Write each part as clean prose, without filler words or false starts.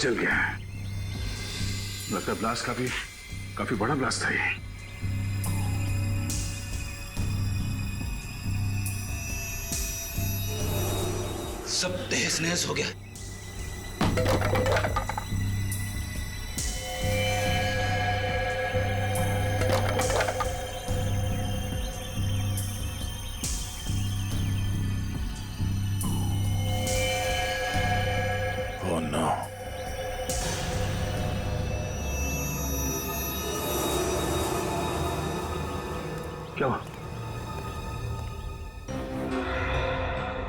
चल गया। लगता है ब्लास्ट काफी बड़ा ब्लास्ट था ये। सब तहस नहस हो गया। Oh no. क्या हुआ?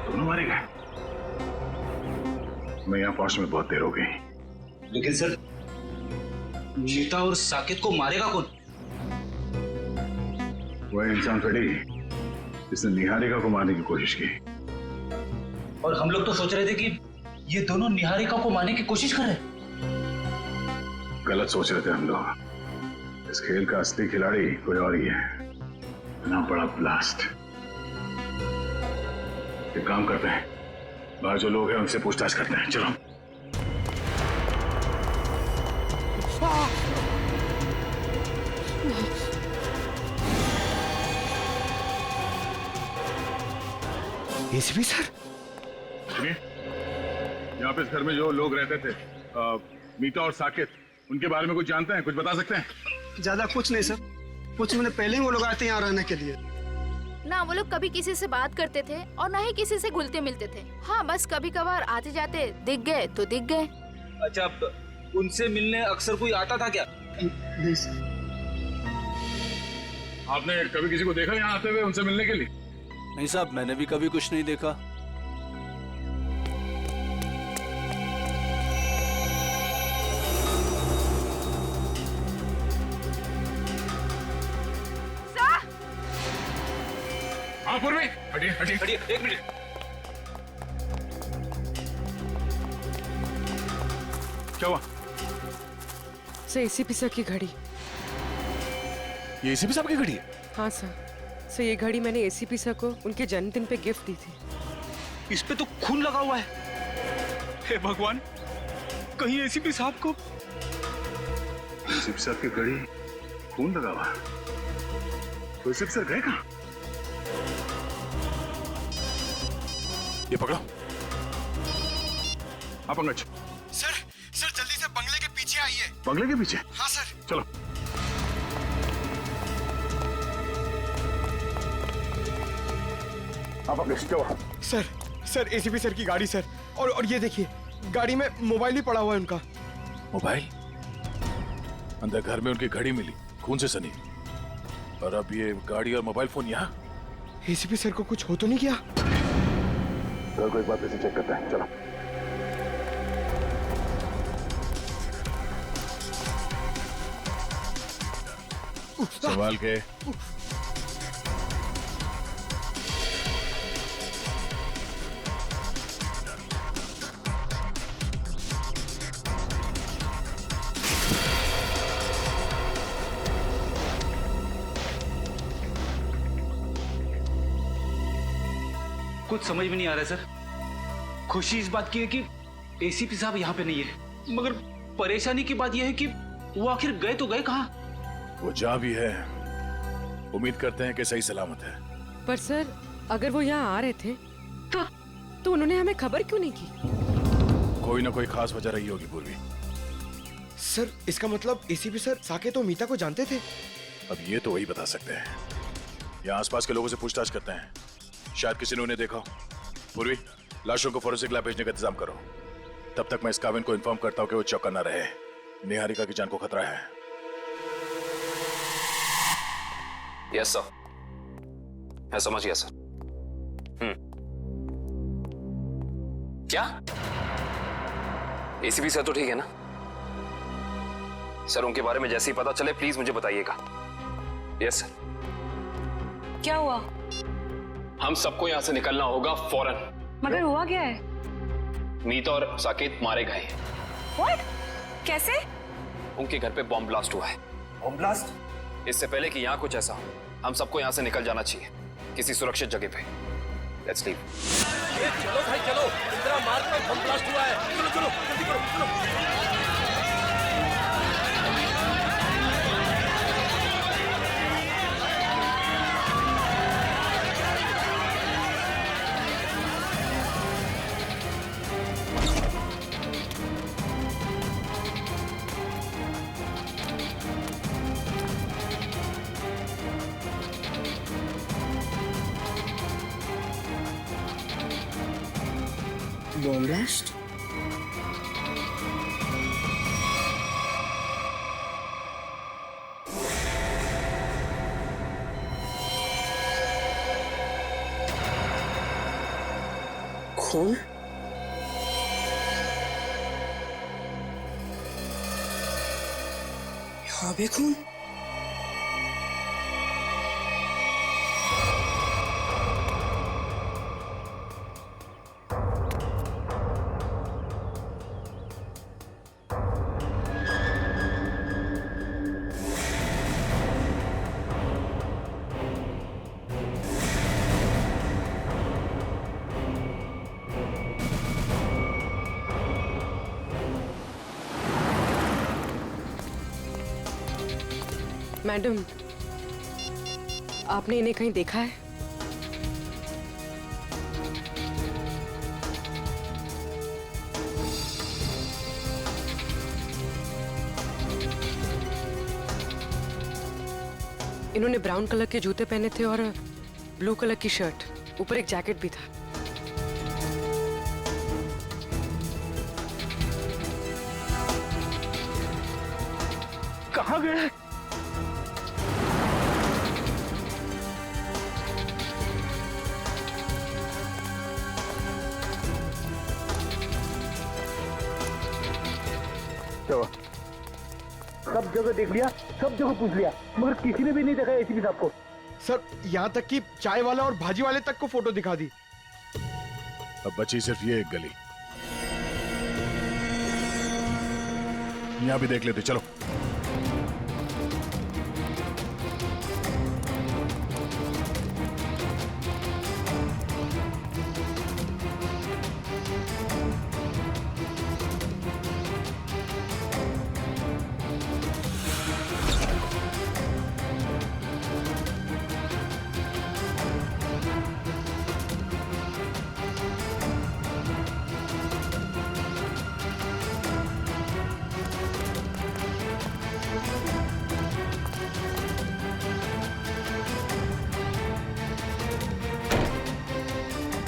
दोनों मारे गए। मैं यहां पहुंचने में बहुत देर हो गई। लेकिन सर, मीता और साकेत को मारेगा कौन? वह इंसान थोड़ी जिसने निहारिका को मारने की कोशिश की। और हम लोग तो सोच रहे थे कि ये दोनों निहारिका को मारने की कोशिश कर रहे हैं। गलत सोच रहे थे हम लोग। इस खेल का असली खिलाड़ी कोई और ही है। इतना बड़ा ब्लास्ट। एक काम करते हैं, बाहर जो लोग हैं उनसे पूछताछ करते हैं। चलो। एसीपी सर, सुनिए, यहाँ पे इस घर में जो लोग रहते थे, मीता और साकेत, उनके बारे में कुछ जानते हैं? कुछ बता सकते हैं? ज्यादा कुछ नहीं सर। कुछ महीने पहले ही वो लोग आए थे यहाँ रहने के लिए। ना वो लोग कभी किसी से बात करते थे और ना ही किसी से घुलते मिलते थे। हाँ, बस कभी कभार आते जाते दिख गए तो दिख गए। अच्छा, उनसे मिलने अक्सर कोई आता था क्या? नहीं सर। आपने कभी किसी को देखा यहाँ आते हुए उनसे मिलने के लिए? नहीं साहब, मैंने भी कभी कुछ नहीं देखा। हाँ पूर्वी, हटिए हटिए हटिए, एक मिनट। क्या हुआ? सर, एसीपी सर की घड़ी। ये एसीपी साहब की घड़ी है? हाँ सर, ये घड़ी मैंने एसीपी सर को उनके जन्मदिन पे गिफ्ट दी थी। इस पे तो खून लगा हुआ है। हे भगवान, कहीं एसीपी साहब को। एसीपी साहब की घड़ी, खून लगा हुआ। तो एसीपी सर गए कहाँ? ये पकड़ो। आप पंकज। सर जल्दी से बंगले के पीछे आइए। बंगले के पीछे? हाँ सर। चलो। आप पंकज, क्या हुआ? सर एसीपी सर की गाड़ी सर। और ये देखिए, गाड़ी में मोबाइल भी पड़ा हुआ है उनका। मोबाइल? अंदर घर में उनकी घड़ी मिली, खून से सनी, और अब ये गाड़ी और मोबाइल फोन यहाँ। एसीपी सर को कुछ हो तो नहीं गया? सर को एक बार फिर से चेक करते हैं। चलो। संभाल के। कुछ समझ में नहीं आ रहा है सर। खुशी इस बात की है कि एसीपी साहब यहाँ पे नहीं है, मगर परेशानी की बात यह है कि वो आखिर गए तो गए कहाँ? वो जहाँ भी है, उम्मीद करते हैं कि सही सलामत है। पर सर, अगर वो यहाँ आ रहे थे तो उन्होंने हमें खबर क्यों नहीं की? कोई ना कोई खास वजह रही होगी पूर्वी। सर, इसका मतलब एसीपी सर साकेत और मीता को जानते थे। अब ये तो वही बता सकते हैं। यहाँ आसपास के लोगों से पूछताछ करते हैं, शायद किसी ने उन्हें देखा हो। पूर्वी, लाशों को फोरेंसिक लैब भेजने का इंतजाम करो। तब तक मैं इस काविन को इन्फॉर्म करता हूँ कि वो चौकन्ना न रहे। निहारिका की जान को खतरा है। यस सर, मैं समझ गया सर। क्या एसीपी सर तो ठीक है ना? सर, उनके बारे में जैसे ही पता चले प्लीज मुझे बताइएगा। Yes sir. क्या हुआ? हम सबको यहां से निकलना होगा फौरन। मगर हुआ क्या है? मीता और साकेत मारे गए हैं। What? कैसे? उनके घर पे बॉम्ब ब्लास्ट हुआ है। Bomb blast? इससे पहले कि यहाँ कुछ ऐसा हो, हम सबको यहाँ से निकल जाना चाहिए किसी सुरक्षित जगह पे। Let's leave. चलो भाई चलो, इंदिरा मार्ग में बम ब्लास्ट हुआ है। चलो चलो जल्दी करो, चलो। Bomb blast? खून? यहाँ भी खून? मैडम, आपने इन्हें कहीं देखा है? इन्होंने ब्राउन कलर के जूते पहने थे और ब्लू कलर की शर्ट, ऊपर एक जैकेट भी था। कहाँ गए? सब जगह देख लिया, सब जगह पूछ लिया, मगर किसी ने भी नहीं देखा एसीपी साहब को। सर यहाँ तक कि चाय वाला और भाजी वाले तक को फोटो दिखा दी। अब बची सिर्फ ये एक गली, यहाँ भी देख लेते। चलो।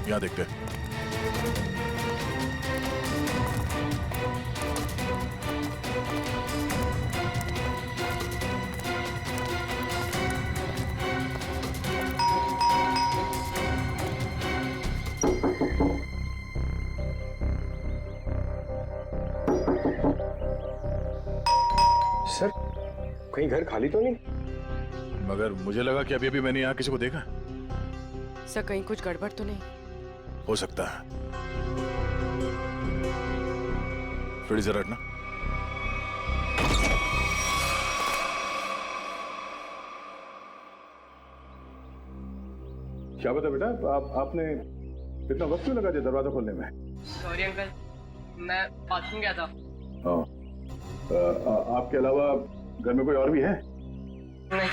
यहाँ देखते हैं। सर, कहीं घर खाली तो नहीं? मगर मुझे लगा कि अभी अभी मैंने यहाँ किसी को देखा। सर, कहीं कुछ गड़बड़ तो नहीं? हो सकता है। फ्रीजर हटना। क्या बता बेटा, आपने इतना वक्त क्यों लगा दिया दरवाजा खोलने में? सॉरी अंकल, मैं बाथरूम गया था। आपके अलावा घर में कोई और भी है? नहीं।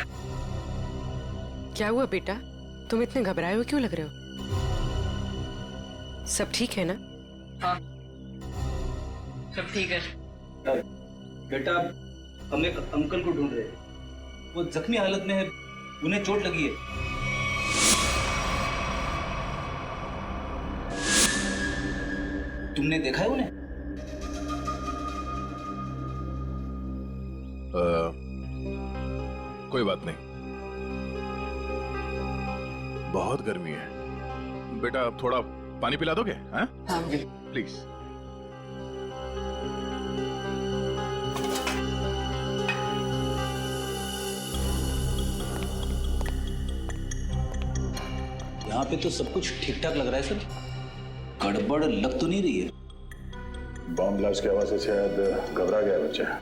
क्या हुआ बेटा, तुम इतने घबराए हुए क्यों लग रहे हो? सब ठीक है ना? हाँ, सब ठीक है। बेटा, हम एक अंकल को ढूंढ रहे हैं। वो जख्मी हालत में है, उन्हें चोट लगी है। तुमने देखा है उन्हें? कोई बात नहीं, बहुत गर्मी है। बेटा, अब थोड़ा पानी पिला दोगे? हाँ? प्लीज। यहाँ पे तो सब कुछ ठीक ठाक लग रहा है सर। गड़बड़ लग तो नहीं रही है। बॉम्ब ब्लास्ट की आवाज से शायद घबरा गया बच्चा।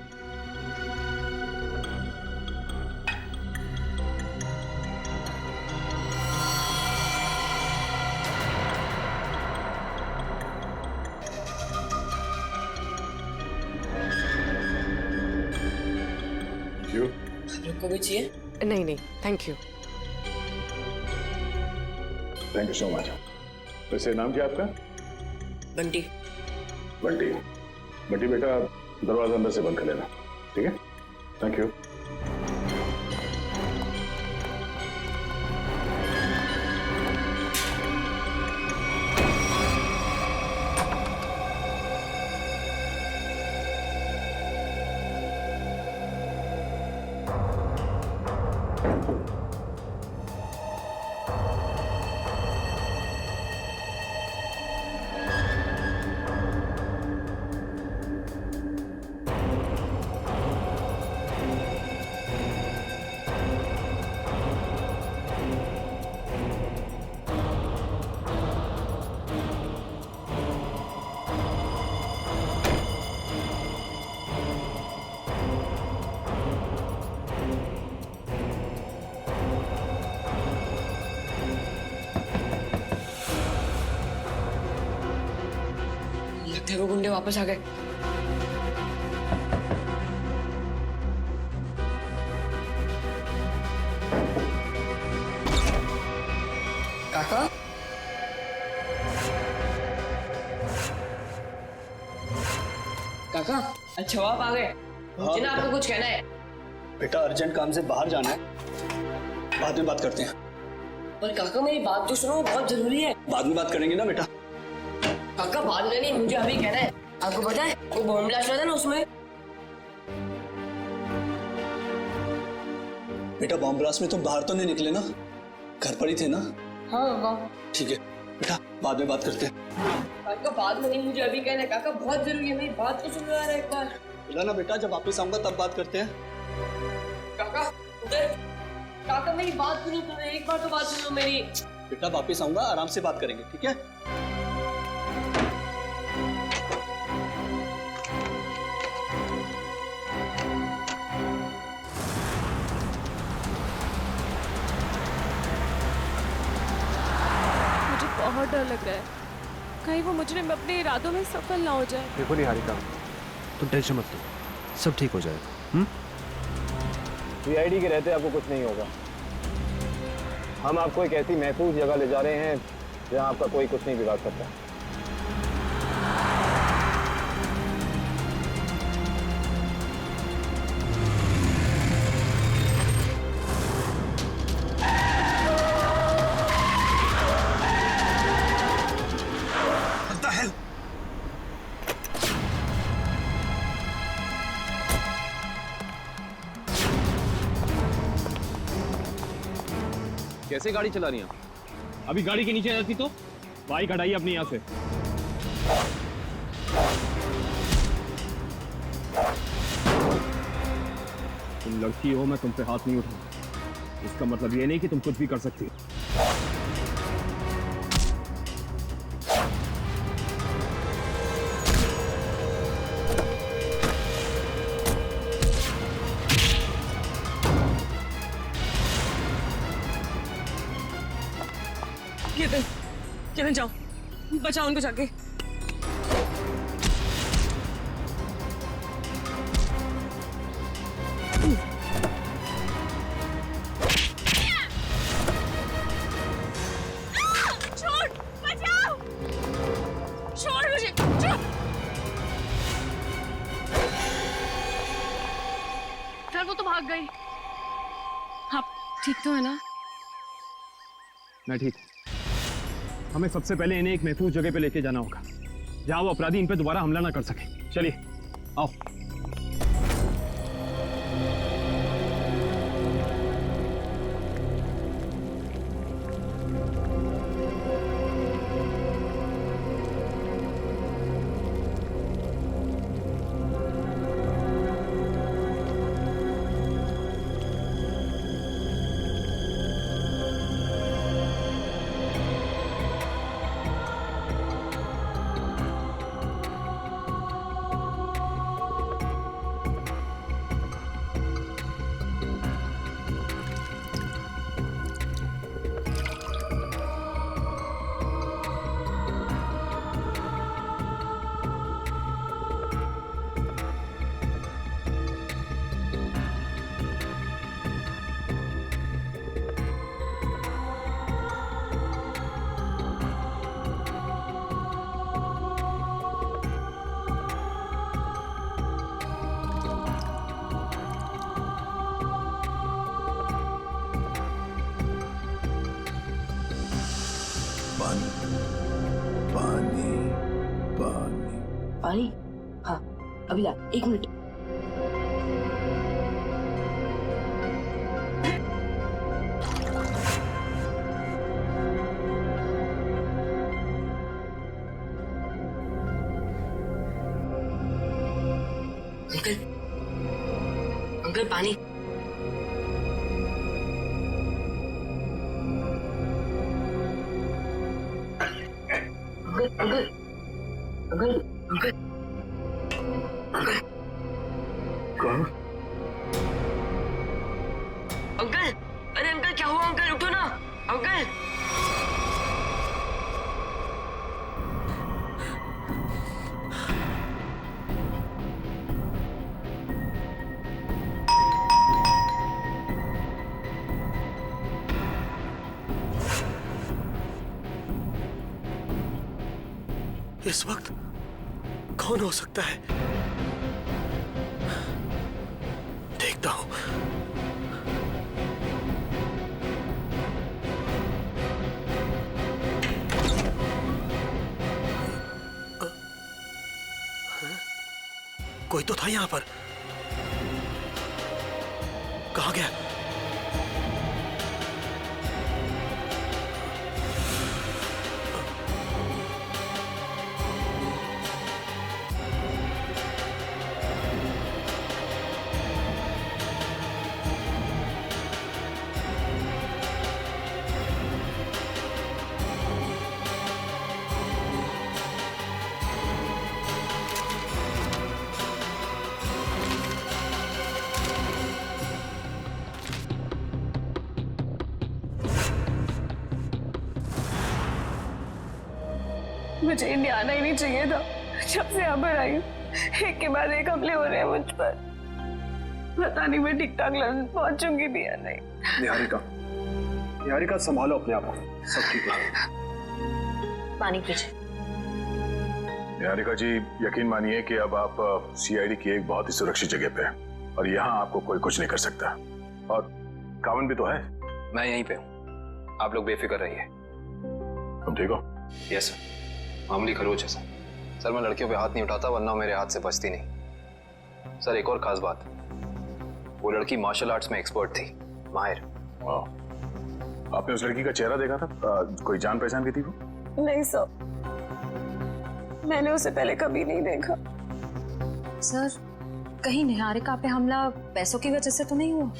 को भी चाहिए? नहीं नहीं, thank you. Thank you so much. वैसे नाम क्या आपका? बंटी। बंटी। बंटी बेटा, दरवाजा अंदर से बंद कर लेना, ठीक है? Thank you. वापस आ गए। काका काका, अच्छा आप आ गए। मुझे ना आपको कुछ कहना है। बेटा अर्जेंट काम से बाहर जाना है, बाद में बात करते हैं। पर काका मेरी बात तो सुनो, बहुत जरूरी है। बाद में बात करेंगे ना बेटा। काका बाद में नहीं, मुझे अभी कहना है। आपको पता है वो बॉम्ब ब्लास्ट हुआ था ना, उसमें बेटा बॉम्ब ब्लास्ट में तुम बाहर तो नहीं निकले ना, घर पर ही थे ना? हाँ ठीक है बेटा, बाद में बात करते हैं। काका बाद में नहीं, मुझे अभी कहना है। काका बहुत जरूरी है, मेरी बात तो सुनो यार एक बार। बोला ना बेटा, जब वापस आऊंगा तब बात करते हैं। काका उधर, काका मेरी बात सुनो, तुम्हें एक बार तो बात सुनो मेरी। बेटा वापस आऊंगा, आराम से बात करेंगे, ठीक है? मुझे बहुत डर लग रहा है, कहीं वो मुजरिम अपने इरादों में सफल ना हो जाए। देखो निहारिका, तुम टेंशन मत लो, सब ठीक हो जाएगा। सीआईडी के रहते आपको कुछ नहीं होगा। हम आपको एक ऐसी महफूज जगह ले जा रहे हैं जहां आपका कोई कुछ नहीं बिगाड़ सकता। कैसे गाड़ी चला रही हैं? अभी गाड़ी के नीचे रहती तो बाइक हटाइए अपनी यहाँ से। तुम लड़की हो, मैं तुम पे हाथ नहीं उठाऊंगा। इसका मतलब ये नहीं कि तुम कुछ भी कर सकती हो। किरण जाओ, बचाओ उनको जाके। छोड़, बचाओ, छोड़ मुझे, छोड़। सर वो तो भाग गई। आप ठीक तो है ना? मैं ठीक। हमें सबसे पहले इन्हें एक महफूज जगह पे लेके जाना होगा जहां वो अपराधी इन पे दोबारा हमला ना कर सके। चलिए आओ। पानी? हाँ अभी ला, 1 मिनट। अंकल, अंकल पानी। अंकल अंकल अंकल अंकल कौन? अंकल, अरे अंकल क्या हुआ? अंकल उठो ना अंकल। इस वक्त कौन हो सकता है? देखता हूं। कोई तो था यहां पर। कहां गया? मुझे इंडिया आना ही नहीं चाहिए था। जब से यहाँ पर आई हूँ एक के बाद एक हमले हो रहे हैं मुझ पर। पता नहीं मैं ठीक ठाक लंदन पहुंचूंगी भी या नहीं। निहारिका संभालो अपने आप को, सब ठीक है। पानी पीजिए। निहारिका जी, यकीन मानिए कि अब आप सीआईडी की एक बहुत ही सुरक्षित जगह पे हैं और यहाँ आपको कोई कुछ नहीं कर सकता। और कावन भी तो है। मैं यहीं पे हूँ, आप लोग बेफिक्र रहिए। तुम ठीक हो? यस सर, मामूली खरोच है सर। सर मैं लड़कियों पे हाथ नहीं उठाता वरना मेरे हाथ से बचती नहीं। सर एक और खास बात, वो लड़की मार्शल आर्ट्स में एक्सपर्ट थी, माहिर। आपने उस लड़की का चेहरा देखा था? कोई जान पहचान की थी वो? नहीं सर, मैंने उसे पहले कभी नहीं देखा। सर कहीं निहारिका पे हमला पैसों की वजह से तो नहीं हुआ?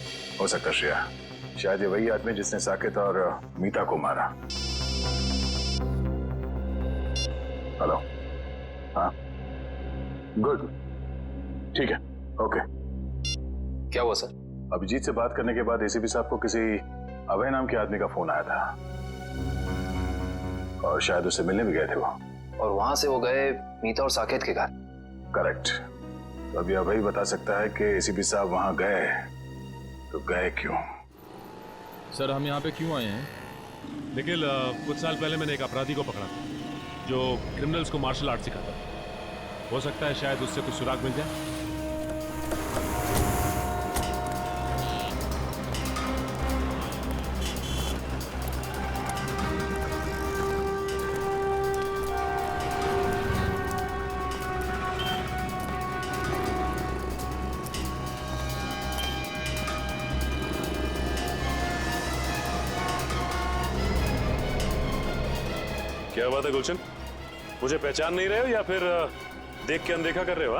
हो सकता है श्रेया, शायद ये वही आदमी जिसने साकेत और मीता को मारा। हेलो, हाँ, गुड, ठीक है, ओके। क्या हुआ सर? अभिजीत से बात करने के बाद एसीपी साहब को किसी अभय नाम के आदमी का फोन आया था और शायद उससे मिलने भी गए थे वो। और वहां से वो गए मीता और साकेत के घर? करेक्ट। तो अभी अभय बता सकता है कि एसीपी साहब वहां गए तो गए क्यों। सर हम यहाँ पे क्यों आए हैं? निखिल, कुछ साल पहले मैंने एक अपराधी को पकड़ा था जो क्रिमिनल्स को मार्शल आर्ट सिखाता था। हो सकता है शायद उससे कुछ सुराग मिल जाए। क्या बात है गुलशन, मुझे पहचान नहीं रहे हो या फिर देख के अनदेखा कर रहे हो?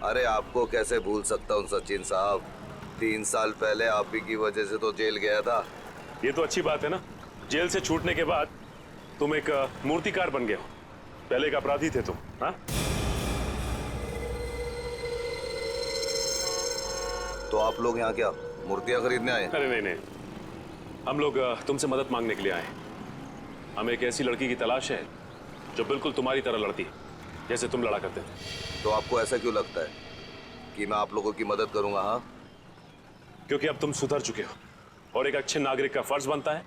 अरे आपको कैसे भूल सकता हूँ सचिन साहब, 3 साल पहले आप ही की वजह से तो जेल गया था। ये तो अच्छी बात है ना, जेल से छूटने के बाद तुम एक मूर्तिकार बन गए हो। पहले एक अपराधी थे तुम। हाँ, तो आप लोग यहाँ क्या मूर्तियाँ खरीदने आए? अरे नहीं नहीं, हम लोग तुमसे मदद मांगने के लिए आए हैं। हमें एक ऐसी लड़की की तलाश है जो बिल्कुल तुम्हारी तरह लड़ती है, जैसे तुम लड़ा करते थे। तो आपको ऐसा क्यों लगता है कि मैं आप लोगों की मदद करूंगा? हाँ, क्योंकि अब तुम सुधर चुके हो और एक अच्छे नागरिक का फर्ज बनता है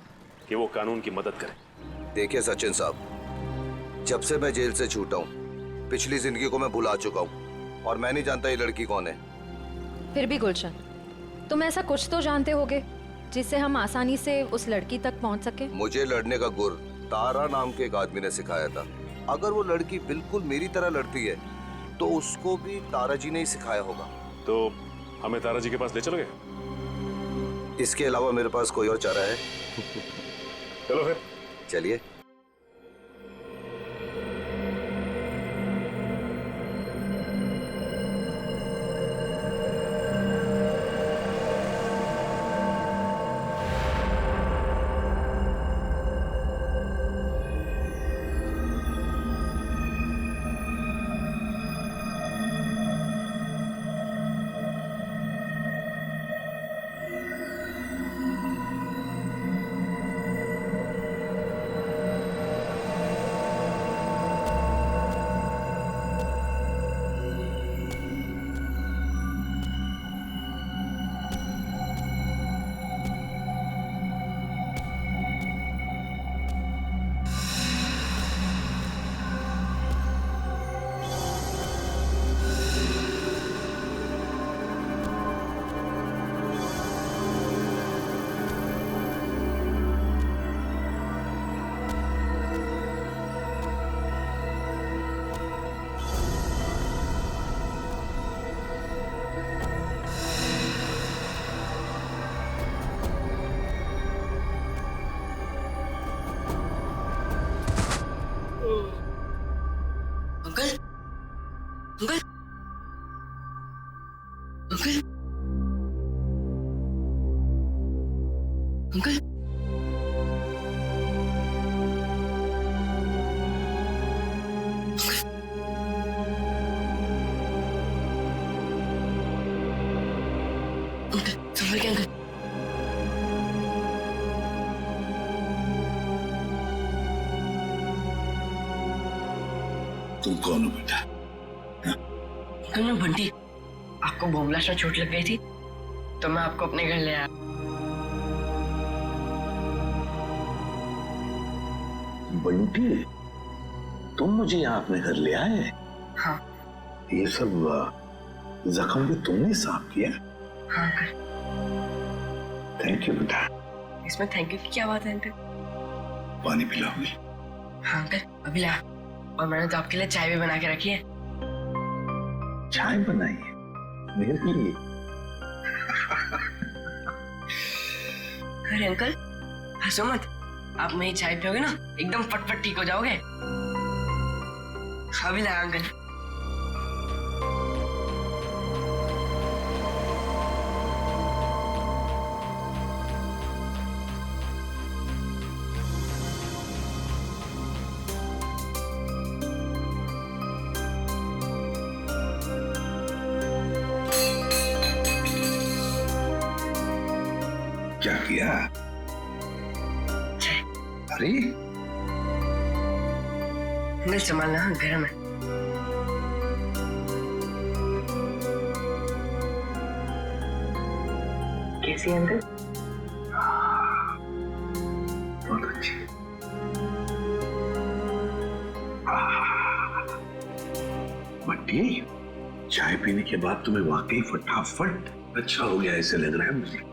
कि वो कानून की मदद करे। देखिए सचिन साहब, जब से मैं जेल से छूटा हूँ पिछली जिंदगी को मैं भुला चुका हूँ और मैं नहीं जानता ये लड़की कौन है। फिर भी गुलशन, तुम ऐसा कुछ तो जानते होगे जिससे हम आसानी से उस लड़की तक पहुंच सके। मुझे लड़ने का गुर तारा नाम के एक आदमी ने सिखाया था। अगर वो लड़की बिल्कुल मेरी तरह लड़ती है तो उसको भी तारा जी ने ही सिखाया होगा। तो हमें तारा जी के पास ले चलोगे? इसके अलावा मेरे पास कोई और चारा है? चलो फिर चलिए। अंकल अंकल संभल के अंकल। तुम कौन हो बेटा? अंकल मैं बंटी, आपको बॉम्बलास्ट में चोट लग गई थी तो मैं आपको अपने घर ले आया। बंटी, तुम मुझे यहाँ अपने घर ले आए? हाँ। ये सब जख्म भी तुमने साफ किया? हाँ अंकल। थैंक यू बेटा। इसमें थैंक यू की क्या बात है अंकल? पानी पिलाओगे? हाँ अंकल अभी ला। और मैंने तो आपके लिए चाय भी बना के रखी है। चाय बनाई है मेरे लिए? अरे अंकल हंसो मत, आप मेरी चाय पियोगे ना एकदम फटफट ठीक हो जाओगे। अभी ला अंकल। क्या किया? अरे अंकल संभालना, गरम है। कैसी है अंकल? बहुत अच्छी। बंटी, चाय पीने के बाद तुम्हें वाकई फटाफट अच्छा हो गया ऐसे लग रहा है मुझे।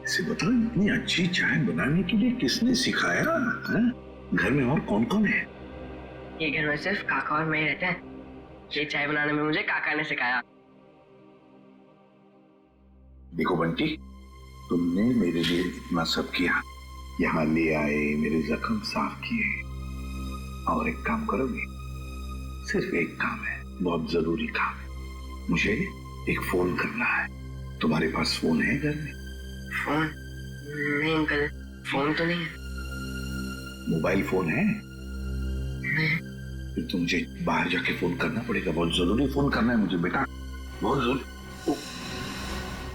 इसे बताओ, इतनी अच्छी चाय बनाने के लिए किसने सिखाया? घर में और कौन कौन है? ये घर में सिर्फ काका और मैं रहते हैं। ये चाय बनाने में मुझे काका ने सिखाया। देखो बंटी, तुमने मेरे लिए इतना सब किया, यहाँ ले आए, मेरे जख्म साफ किए, और एक काम करोगे? सिर्फ एक काम है, बहुत जरूरी काम है। मुझे एक फोन करना है। तुम्हारे पास फोन है घर में? फोन? नहीं अंकल, फोन तो नहीं है। मोबाइल फोन है? नहीं। फिर तो मुझे बाहर जाके फोन करना पड़ेगा, बहुत जरूरी फोन करना है मुझे बेटा, बहुत जरूरी।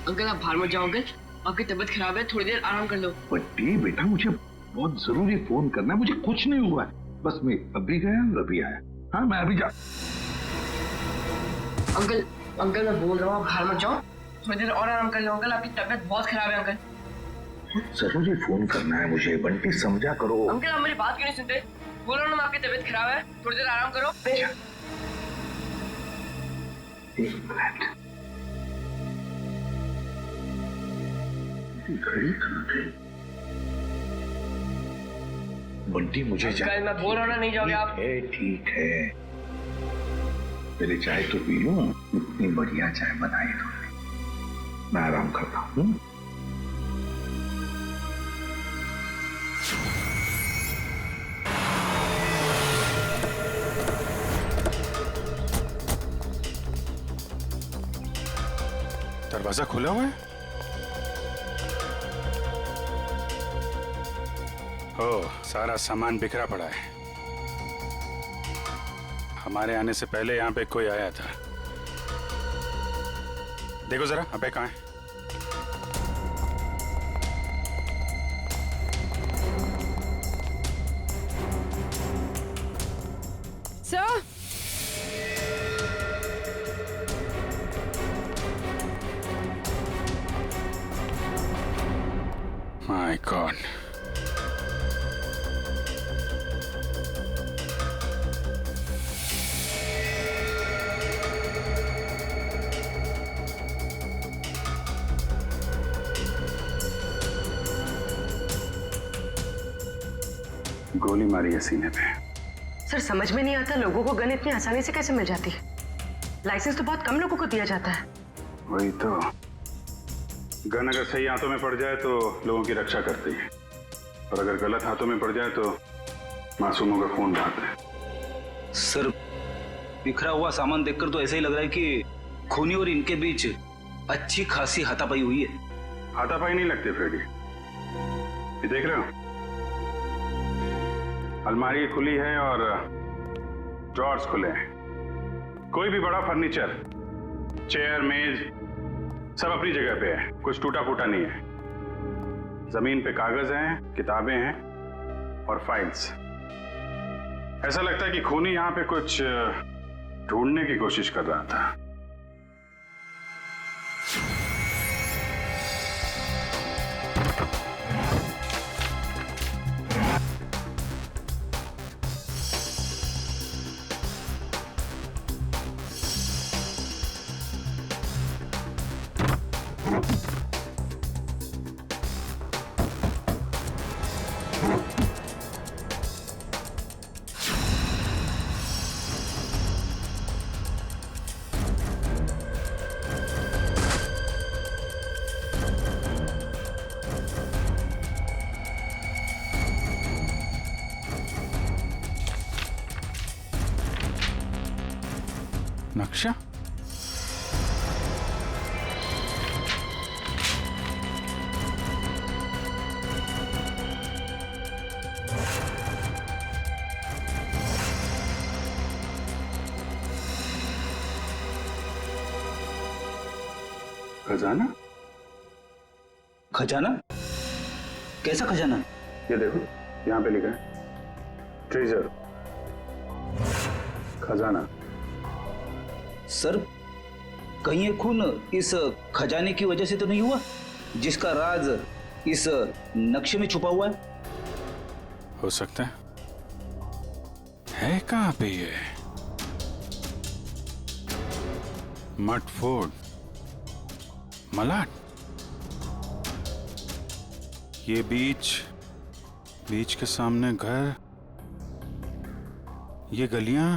अंकल आप बाहर मत जाओ अंकल, आपकी तबीयत खराब है, थोड़ी देर आराम कर लो। बट्टी बेटा, मुझे बहुत जरूरी फोन करना है, मुझे कुछ नहीं हुआ है, बस मैं अभी गया और अभी आया। हाँ मैं अभी जा। अंकल अंकल मैं बोल रहा हूँ आप बाहर मत जाओ, थोड़ी देर और आराम कर लो अंकल, आपकी तबीयत बहुत खराब है अंकल। जरूरी फोन करना है मुझे बंटी, समझा करो। अंकल आप मेरी बात क्यों नहीं सुनते? बोलो ना आपकी तबीयत खराब है, थोड़ी देर आराम करो। एक मिनट, घड़ी कहाँ गई? बंटी मुझे अंकल मैं बोल रहा हूँ ना, नहीं जाओगे आप? ठीक है, मेरी चाय तो पी लो। इतनी बढ़िया चाय बनाई तुमने, मैं आराम करता हूँ। दरवाजा खुला हुआ है? ओह, सारा सामान बिखरा पड़ा है। हमारे आने से पहले यहाँ पे कोई आया था। देखो जरा, अबे कहाँ है? सर, माय गॉड, गोली मारी है सीने पे। सर समझ में नहीं आता लोगों को गन इतनी आसानी से कैसे मिल जाती है। लाइसेंस तो बहुत कम लोगों को दिया जाता है। वही तो, गन अगर सही हाथों में पड़ जाए तो लोगों की रक्षा करती है, और अगर गलत हाथों में पड़ जाए तो मासूमों का खून बहाता है। सर बिखरा हुआ सामान देखकर तो ऐसा ही लग रहा है कि खूनी और इनके बीच अच्छी खासी हाथापाई हुई है। हाथापाई नहीं लगते फ्रेडी, ये देख रहे हो, अलमारी खुली है और ड्रॉर्स खुले हैं। कोई भी बड़ा फर्नीचर, चेयर, मेज, सब अपनी जगह पे है, कुछ टूटा फूटा नहीं है। जमीन पे कागज हैं, किताबें हैं और फाइल्स। ऐसा लगता है कि खूनी यहां पे कुछ ढूंढने की कोशिश कर रहा था। नक्शा? खजाना? खजाना? कैसा खजाना? ये देखो, यहाँ पे लिखा है ट्रेजर, खजाना। सर, कहीं ये खून इस खजाने की वजह से तो नहीं हुआ जिसका राज इस नक्शे में छुपा हुआ है? हो सकता है कहाँ पे ये? मटफोर्ड, मलाड, ये बीच के सामने घर, ये गलियां,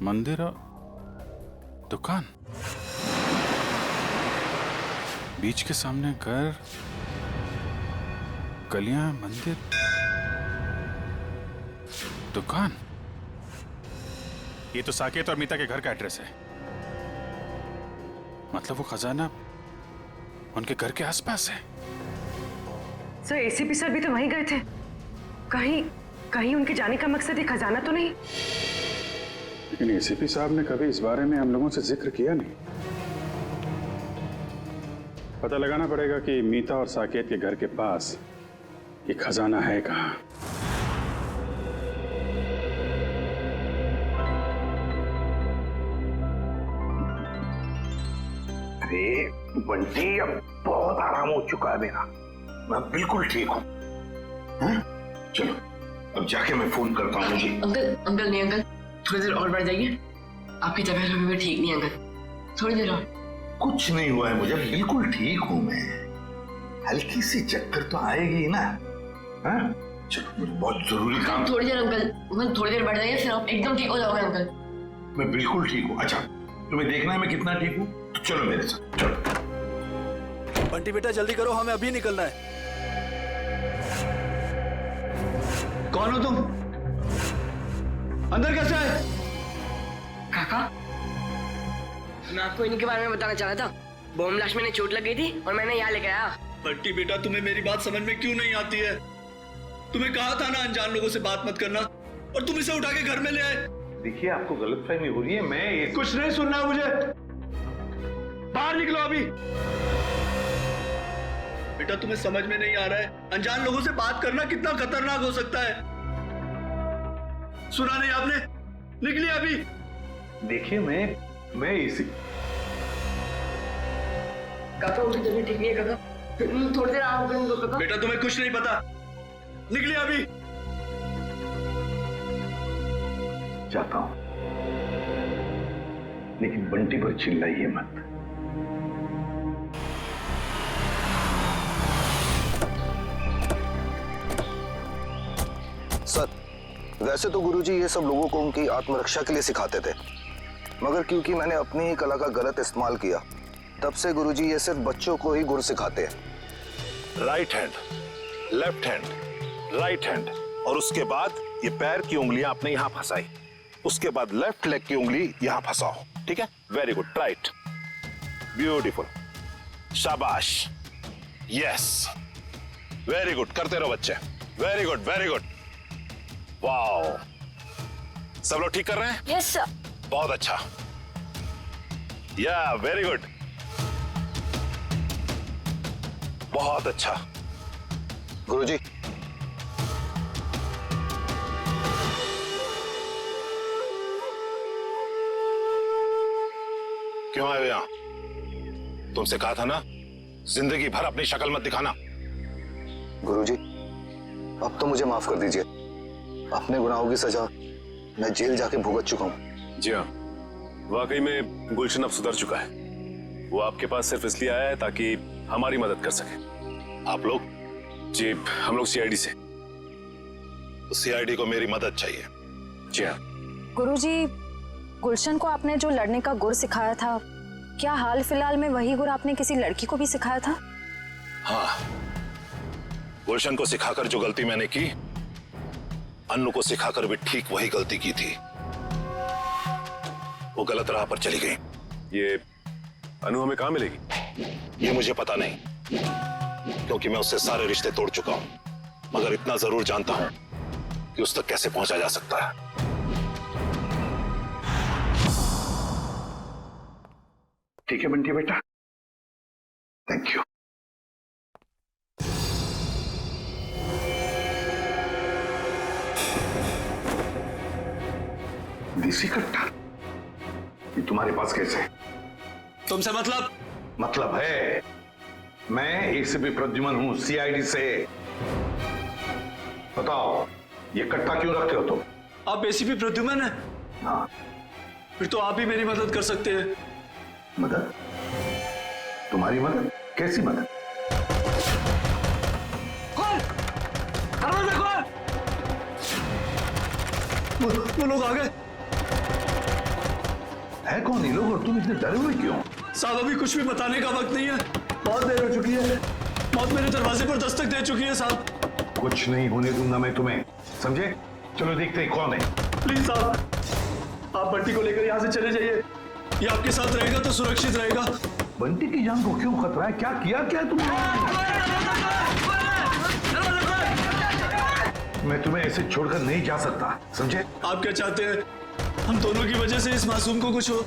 मंदिर और दुकान। बीच के सामने घर, गलियां, मंदिर, दुकान। ये तो साकेत और मीता के घर का एड्रेस है। मतलब वो खजाना उनके घर के आसपास है। सर, एसीपी सर भी तो वहीं गए थे। कहीं उनके जाने का मकसद ये खजाना तो नहीं? लेकिन एसीपी साहब ने कभी इस बारे में हम लोगों से जिक्र किया नहीं। पता लगाना पड़ेगा कि मीता और साकेत के घर के पास ये खजाना है कहाँ। अरे बंटी, अब बहुत आराम हो चुका है मेरा, मैं बिल्कुल ठीक हूँ। चलो अब जाके मैं फोन करता हूँ जी। अंकल नहीं अंकल, थोड़ी देर और बैठ जाइए। आपकी तबीयत अभी भी ठीक नहीं है अंकल, थोड़ी देर और। कुछ नहीं हुआ है मुझे, बिल्कुल ठीक हूँ मैं। हल्की सी चक्कर तो आएगी ना। हाँ? चलो मुझे बहुत जरूरी काम। थोड़ी देर अंकल, थोड़ी देर बैठ जाइए, फिर आप एकदम ठीक हो जाओगे अंकल। मैं बिल्कुल ठीक हूँ। अच्छा, तुम्हें देखना है मैं कितना ठीक हूँ? तो चलो मेरे साथ, चलो। बंटी बेटा जल्दी करो, हमें अभी निकलना है। कौन हो तुम? अंदर कैसे आए? काका, मैं आपको इनके बारे में बताना चाह रहा था। बॉम्ब ब्लास्ट में चोट लग गई थी और मैंने यहाँ लेके आया। बंटी बेटा, तुम्हें मेरी बात समझ में क्यों नहीं आती है? तुम्हें कहा था ना अनजान लोगों से बात मत करना, और तुम इसे उठा के घर में ले आए। देखिए, आपको गलतफहमी हो रही है। मैं कुछ नहीं सुनना मुझे, बाहर निकलो अभी। बेटा, तुम्हें समझ में नहीं आ रहा है अनजान लोगों से बात करना कितना खतरनाक हो सकता है? सुना नहीं आपने? निकलिए अभी। देखिए, मैं इसी काका, उनकी तबीयत ठीक नहीं है काका, थोड़ी देर आराम करेंगे काका। बेटा, तुम्हें कुछ नहीं पता, निकलिए अभी। जाता हूं, लेकिन बंटी पर चिल्लाइए मत। सर, वैसे तो गुरुजी ये सब लोगों को उनकी आत्मरक्षा के लिए सिखाते थे, मगर क्योंकि मैंने अपनी ही कला का गलत इस्तेमाल किया, तब से गुरुजी ये सिर्फ बच्चों को ही गुर सिखाते हैं। Right hand, left hand, right hand, और उसके बाद ये पैर की उंगलियां आपने यहां फंसाई, उसके बाद लेफ्ट लेग की उंगली यहां फंसाओ। ठीक है? वेरी गुड, राइट, ब्यूटीफुल, शाबाश, यस, वेरी गुड, करते रहो बच्चे, very good, very good, wow, सब लोग ठीक कर रहे हैं? Yes sir. बहुत अच्छा, या वेरी गुड, बहुत अच्छा। गुरुजी, क्यों आए हो यहां? तुमसे कहा था ना, जिंदगी भर अपनी शक्ल मत दिखाना। गुरुजी, अब तो मुझे माफ कर दीजिए। अपने गुनाहों की सजा मैं जेल जाके भुगत चुका हूं। जी हाँ, वाकई में गुलशन अब सुधर चुका है। वो आपके पास सिर्फ इसलिए आया है ताकि हमारी मदद कर सके। आप लोग? जी, हम लोग सीआईडी से। तो सीआईडी को मेरी मदद चाहिए। जी हाँ। गुरुजी, गुलशन को आपने जो लड़ने का गुर सिखाया था, क्या हाल फिलहाल में वही गुर आपने किसी लड़की को भी सिखाया था? हाँ, गुलशन को सिखाकर जो गलती मैंने की, अन्नू को सिखाकर भी ठीक वही गलती की थी। वो गलत राह पर चली गई। ये अनु हमें कहां मिलेगी? ये मुझे पता नहीं, क्योंकि मैं उससे सारे रिश्ते तोड़ चुका हूं, मगर इतना जरूर जानता हूं कि उस तक कैसे पहुंचा जा सकता है। ठीक है बंटी बेटा, थैंक यू। देसी कट्टा ये तुम्हारे पास कैसे? तुमसे मतलब है, मैं एसीपी प्रद्युमन हूं, सीआईडी से। बताओ, ये कट्टा क्यों रखते हो तुम? आप एसीपी प्रद्युमन हैं? हाँ। फिर तो आप ही मेरी मदद कर सकते हैं। मदद? तुम्हारी मदद? कैसी मदद? कौन? दरवाजा खोल! वो लोग आ गए। है कौन ये लोग और तुम इतने डरे हुए क्यों? साहब, अभी कुछ भी बताने का वक्त नहीं है। बहुत देर हो चुकी है। मौत मेरे दरवाजे पर दस्तक दे चुकी है साहब। कुछ नहीं होने दूंगा मैं तुम्हें, समझे? चलो देखते हैं कौन है। प्लीज साहब, आप बंटी को लेकर यहाँ से चले जाइए। ये आपके साथ रहेगा तो सुरक्षित रहेगा। बंटी की जान को क्यों खतरा है? क्या किया क्या तुमने? मैं तुम्हें ऐसे छोड़कर नहीं जा सकता, समझे? आप क्या चाहते हैं? हम दोनों की वजह से इस मासूम को कुछ हो?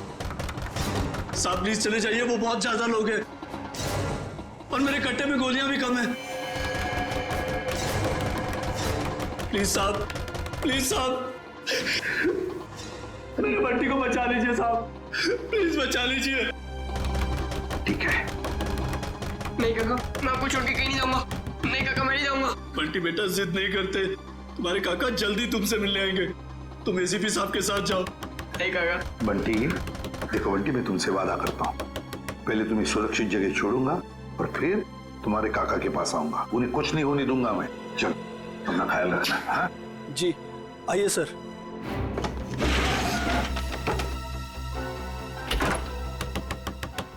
साहब प्लीज चले जाइए, वो बहुत ज्यादा लोग हैं और मेरे कट्टे में गोलियां भी कम हैं। प्लीज साहब, प्लीज साहब, मेरे बंटी को बचा लीजिए साहब, प्लीज बचा लीजिए। ठीक है। नहीं काका, मैं आपको छोड़ के कहीं नहीं जाऊंगा। नहीं काका, मैं नहीं जाऊंगा। बंटी बेटा, जिद नहीं करते, तुम्हारे काका जल्दी तुमसे मिलने आएंगे। तुम एसीपी साहब के साथ जाओ। नहीं काका। बंटी, देखो बंटी, मैं तुमसे वादा करता हूँ, पहले तुम्हें सुरक्षित जगह छोड़ूंगा और फिर तुम्हारे काका के पास आऊंगा। उन्हें कुछ नहीं होने दूंगा मैं। चल, अपना ख्याल रखना। हाँ जी, आइए सर।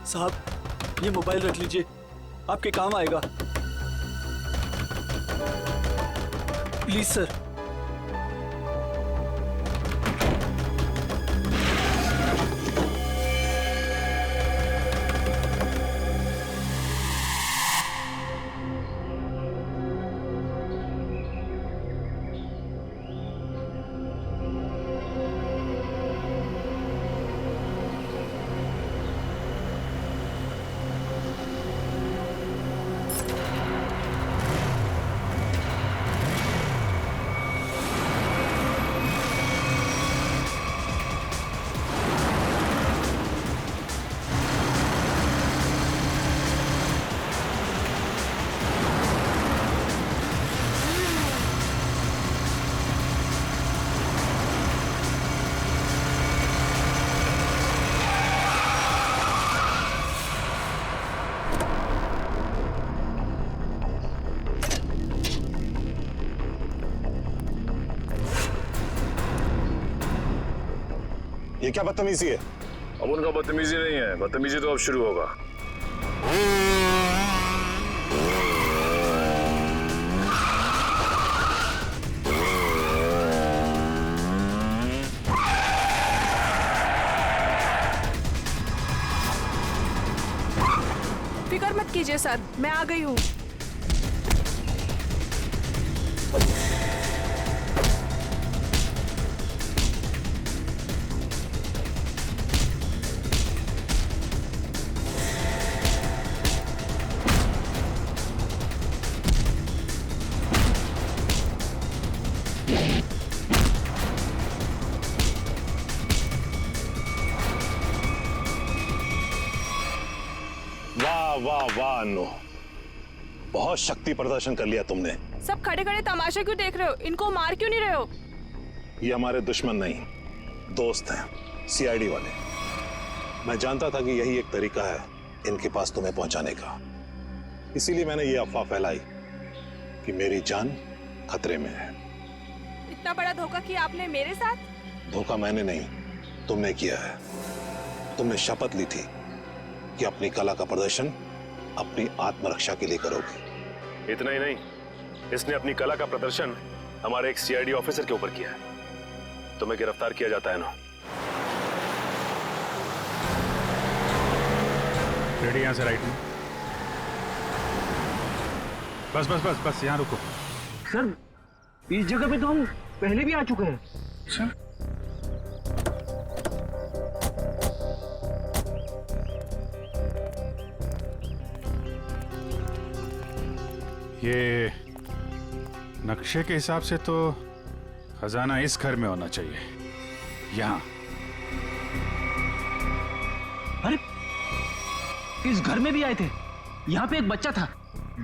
साहब, ये मोबाइल रख लीजिए, आपके काम आएगा। Please sir. ये क्या बदतमीजी है? अब उनका बदतमीजी नहीं है, बदतमीजी तो अब शुरू होगा। कीजिए सर, मैं आ गई हूँ। वाह वाह वाह अनु, बहुत शक्ति प्रदर्शन कर लिया तुमने। सब खड़े खड़े तमाशा क्यों देख रहे हो? इनको मार क्यों नहीं रहे हो? ये हमारे दुश्मन नहीं, दोस्त हैं, सीआईडी वाले। मैं जानता था कि यही एक तरीका है इनके पास तुम्हें पहुंचाने का, इसीलिए मैंने ये अफवाह फैलाई कि मेरी जान खतरे में है। इतना बड़ा धोखा किया आपने मेरे साथ? धोखा मैंने नहीं, तुमने किया है। तुमने शपथ ली थी कि अपनी कला का प्रदर्शन अपनी आत्मरक्षा के लिए करोगे। इतना ही नहीं, इसने अपनी कला का प्रदर्शन हमारे एक सीआईडी ऑफिसर के ऊपर किया है। तुम्हें गिरफ्तार किया जाता है ना। रेडी, यहां से राइट में। बस बस बस बस, यहां रुको। सर इस जगह पे तो हम पहले भी आ चुके हैं। अच्छा, ये नक्शे के हिसाब से तो खजाना इस घर में होना चाहिए, यहां। अरे इस घर में भी आए थे। यहाँ पे एक बच्चा था,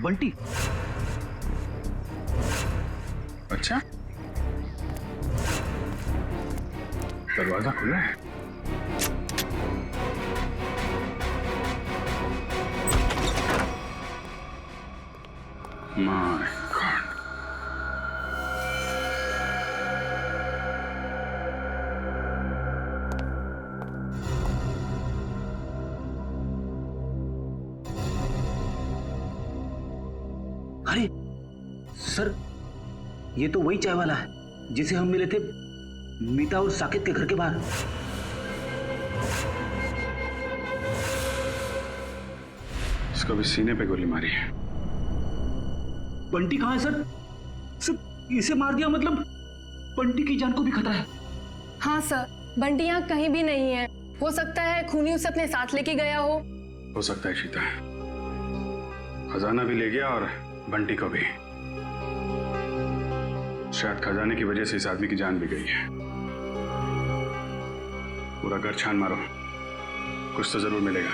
बंटी। अच्छा, दरवाजा खुला है। माय गॉड, अरे सर, ये तो वही चाय वाला है जिसे हम मिले थे मीता और साकिब के घर के बाहर। इसको भी सीने पे गोली मारी है। बंटी कहाँ है सर? सर इसे मार दिया मतलब बंटी की जान को भी खतरा है। हाँ सर, बंटी यहाँ कहीं भी नहीं है। हो सकता है खूनी उसे अपने साथ लेके गया हो सकता है शीता, खजाना भी ले गया और बंटी को भी। शायद खजाने की वजह से इस आदमी की जान भी गई है। पूरा घर छान मारो, कुछ तो जरूर मिलेगा।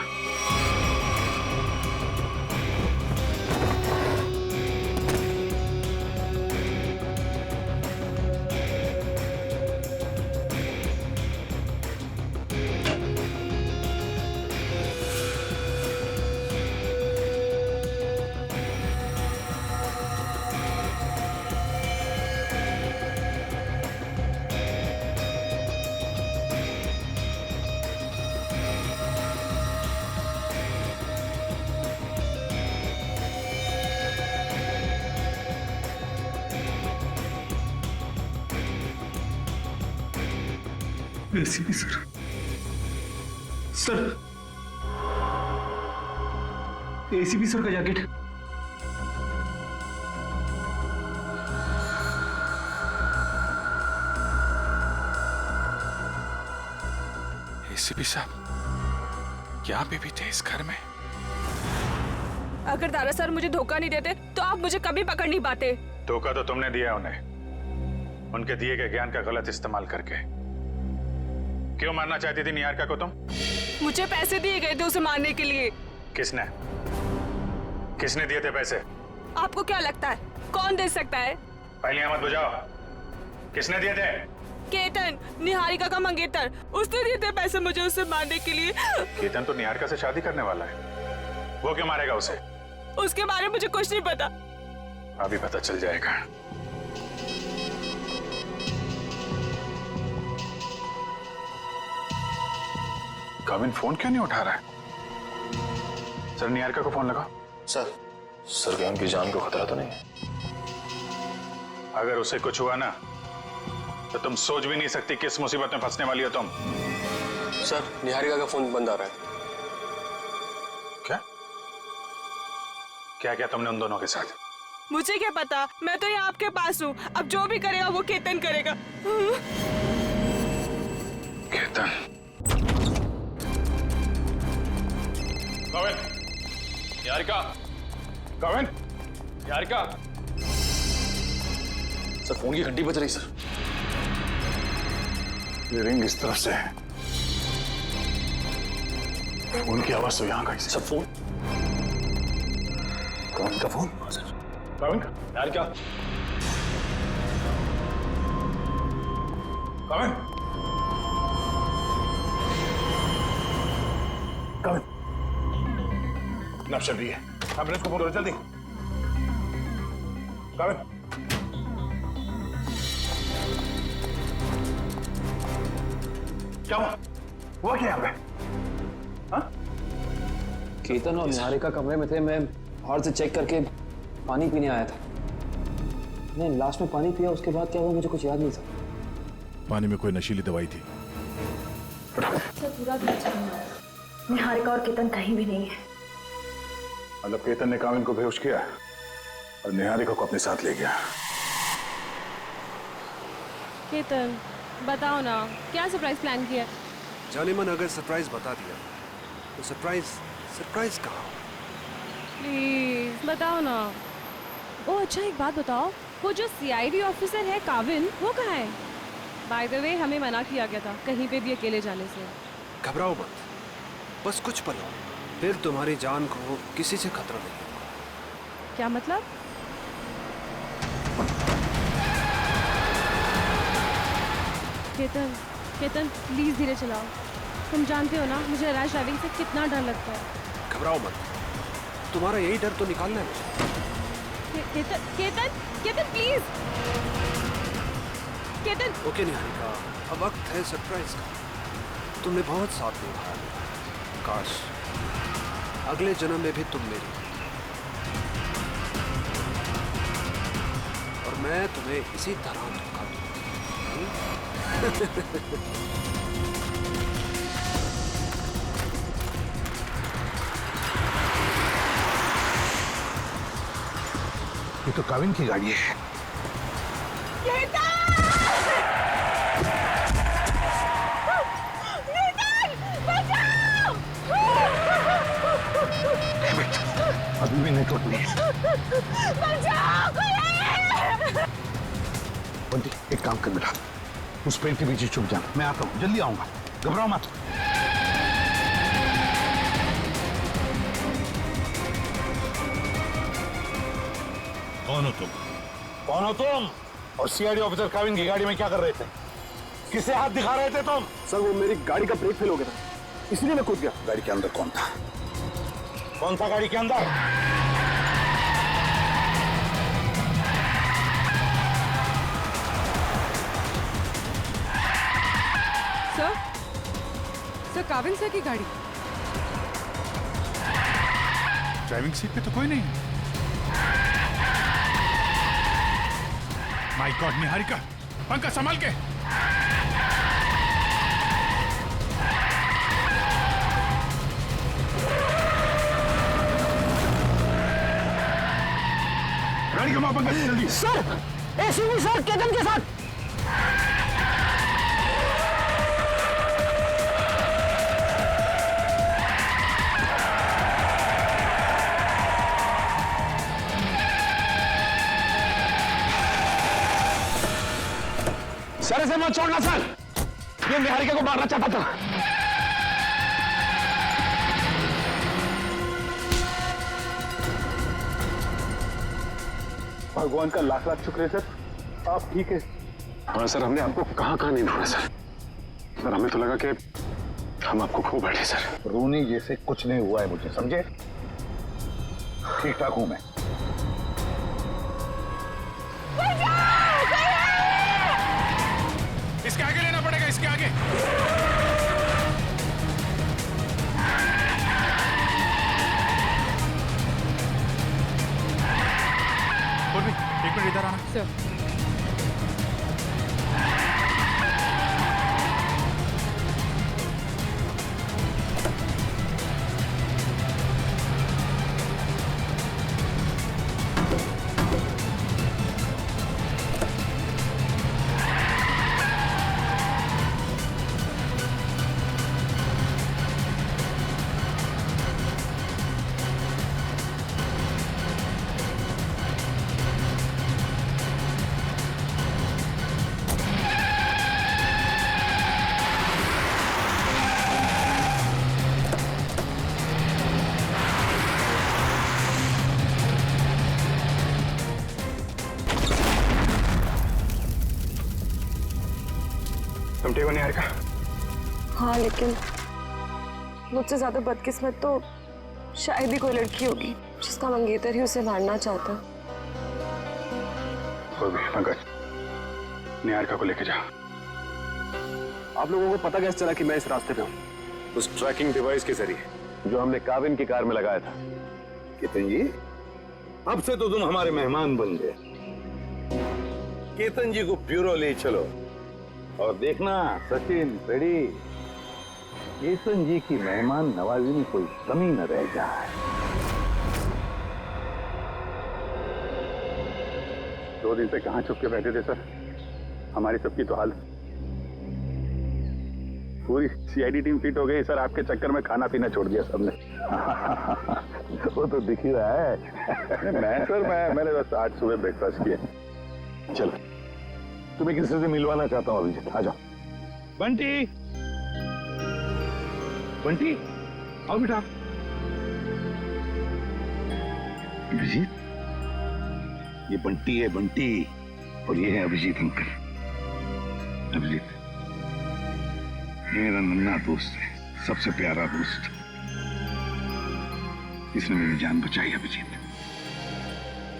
ACP sir, sir ACP sir का जैकेट। एसीपी साहब यहाँ पे भी थे इस घर में? अगर दारा सर मुझे धोखा नहीं देते तो आप मुझे कभी पकड़ नहीं पाते। धोखा तो तुमने दिया उन्हें, उनके दिए गए ज्ञान का गलत इस्तेमाल करके। क्यों मारना चाहती थी निहारिका को तुम? मुझे पैसे दिए गए थे उसे मारने के लिए। किसने किसने दिए थे पैसे? आपको क्या लगता है कौन दे सकता है? पहले मत बुझाओ, किसने दिए थे? केतन, निहारिका का मंगेतर, उसने दिए थे पैसे मुझे उसे मारने के लिए। केतन तो निहारिका से शादी करने वाला है, वो क्यों मारेगा उसे? उसके बारे में मुझे कुछ नहीं पता। अभी पता चल जाएगा। काविन फोन क्यों नहीं उठा रहा है? सर निहारिका को फोन लगाओ। सर क्या उनकी जान को खतरा तो नहीं है? अगर उसे कुछ हुआ ना तो तुम सोच भी नहीं सकती किस मुसीबत में फंसने वाली हो तुम। सर निहारिका का फोन बंद आ रहा है। क्या? क्या क्या तुमने उन दोनों के साथ? मुझे क्या पता, मैं तो यहाँ आपके पास हूँ। अब जो भी करेगा वो केतन करेगा। केतन। कविन, यारिका, कविन, यारिका। सर फोन की घंटी बज रही सर। ये रिंग इस तरफ से है। फोन की आवाज तो यहाँ कहीं से। सब फोन। कविन का फोन? हाँ सर। कविन, यारिका। कविन, कविन। नब चल रही है। एम्बुलेंस को फोन करो जल्दी। कविन। क्या हुआ क्या यहाँ पे? हाँ? केतन और निहारिका कमरे में थे। मैं बाहर से चेक करके पानी पीने आया था। मैं लास्ट में पानी पिया, उसके बाद क्या हुआ मुझे कुछ याद नहीं था। पानी में कोई नशीली दवाई थी। पूरा निहारिका और केतन कहीं भी नहीं है। मतलब केतन ने काविन को बेहोश किया और निहारिका को अपने साथ ले गया। केतन बताओ ना, क्या सरप्राइज प्लान किया? जाने मन अगर सरप्राइज बता दिया तो सरप्राइज कहाँ? प्लीज बताओ ना। ओह अच्छा, एक बात बताओ, वो जो सीआईडी ऑफिसर है काविन, वो कहाँ है? बाय द वे हमें मना किया गया था कहीं पे भी अकेले जाने से। घबराओ मत, बस कुछ पल और, फिर तुम्हारी जान को किसी से खतरा नहीं होगा। क्या मतलब? केतन, केतन प्लीज धीरे चलाओ। तुम जानते हो ना मुझे रैश ड्राइविंग से कितना डर लगता है। घबराओ मत, तुम्हारा यही डर तो निकालना है। केतन, केतन, केतन प्लीज। केतन। ओके निहारिका, अब वक्त है सरप्राइज का। तुमने बहुत साथ निभाया, काश अगले जन्म में भी तुम मेरी और मैं तुम्हें इसी तरह धोखा दूंगा। ये तो काविन की गाड़ी है। अभी भी नेटवर्क नहीं है। बंटी एक काम कर बेटा, उस पेड़ के पीछे छुप जाना। मैं आता हूँ, जल्दी आऊंगा, घबराओ मत। कौन हो तुम? कौन हो तुम? और सीआईडी ऑफिसर काविन की गाड़ी में क्या कर रहे थे? किसे हाथ दिखा रहे थे तुम? सर वो मेरी गाड़ी का ब्रेक फेल हो गया था, इसलिए मैं कूद गया। गाड़ी के अंदर कौन था? कौन था गाड़ी के अंदर? सर काविन सर की गाड़ी। ड्राइविंग सीट पे तो कोई नहीं। माय गॉड निहारिका, पंखा संभाल के। गाड़ी घुमाओ पंखा जल्दी। सर एसीपी सर केतन के साथ। सर इसे मत छोड़ना सर, ये निहारिका को मारना चाहता था। भगवान का लाख लाख शुक्र है सर, आप ठीक है। हाँ सर, हमने आपको कहाँ नहीं ढूंढा सर। सर हमें तो लगा कि हम आपको खो बैठे सर। रोनी जैसे कुछ नहीं हुआ है मुझे, समझे? ठीक ठाक हूं मैं। इसके आगे लेना पड़ेगा, इसके आगे। एक मिनट इधर आना। सर तुम ठीक हो निहारिका? हाँ, लेकिन मुझसे ज्यादा बदकिस्मत तो शायद ही कोई लड़की होगी जिसका मंगेतर ही उसे मारना चाहता। कोई भी पंकज, निहारिका को लेके जाओ। आप लोगों को पता कैसे चला कि मैं इस रास्ते पे हूँ? उस ट्रैकिंग डिवाइस के जरिए जो हमने काविन की कार में लगाया था। केतन जी, अब से तो तुम हमारे मेहमान बन गए। केतन जी को ब्यूरो ले चलो और देखना सचिन पेड़ी, केतन जी की मेहमान नवाजी में कोई कमी न रह जाए। 2 दिन से कहाँ छुप के बैठे थे सर? हमारी सबकी तो हाल, पूरी सीआईडी टीम फिट हो गई सर। आपके चक्कर में खाना पीना छोड़ दिया सबने। वो तो दिख ही रहा है। मैंने बस आज सुबह ब्रेकफास्ट किया। चलो, तुम्हें किसी से मिलवाना चाहता हूँ अभिजीत, आ जाओ। बंटी, बंटी, आओ बेटा। अभिजीत, ये बंटी है, बंटी, और ये है अभिजीत अंकल। अभिजीत ये मेरा नन्हा दोस्त है, सबसे प्यारा दोस्त। इसने मेरी जान बचाई अभिजीत।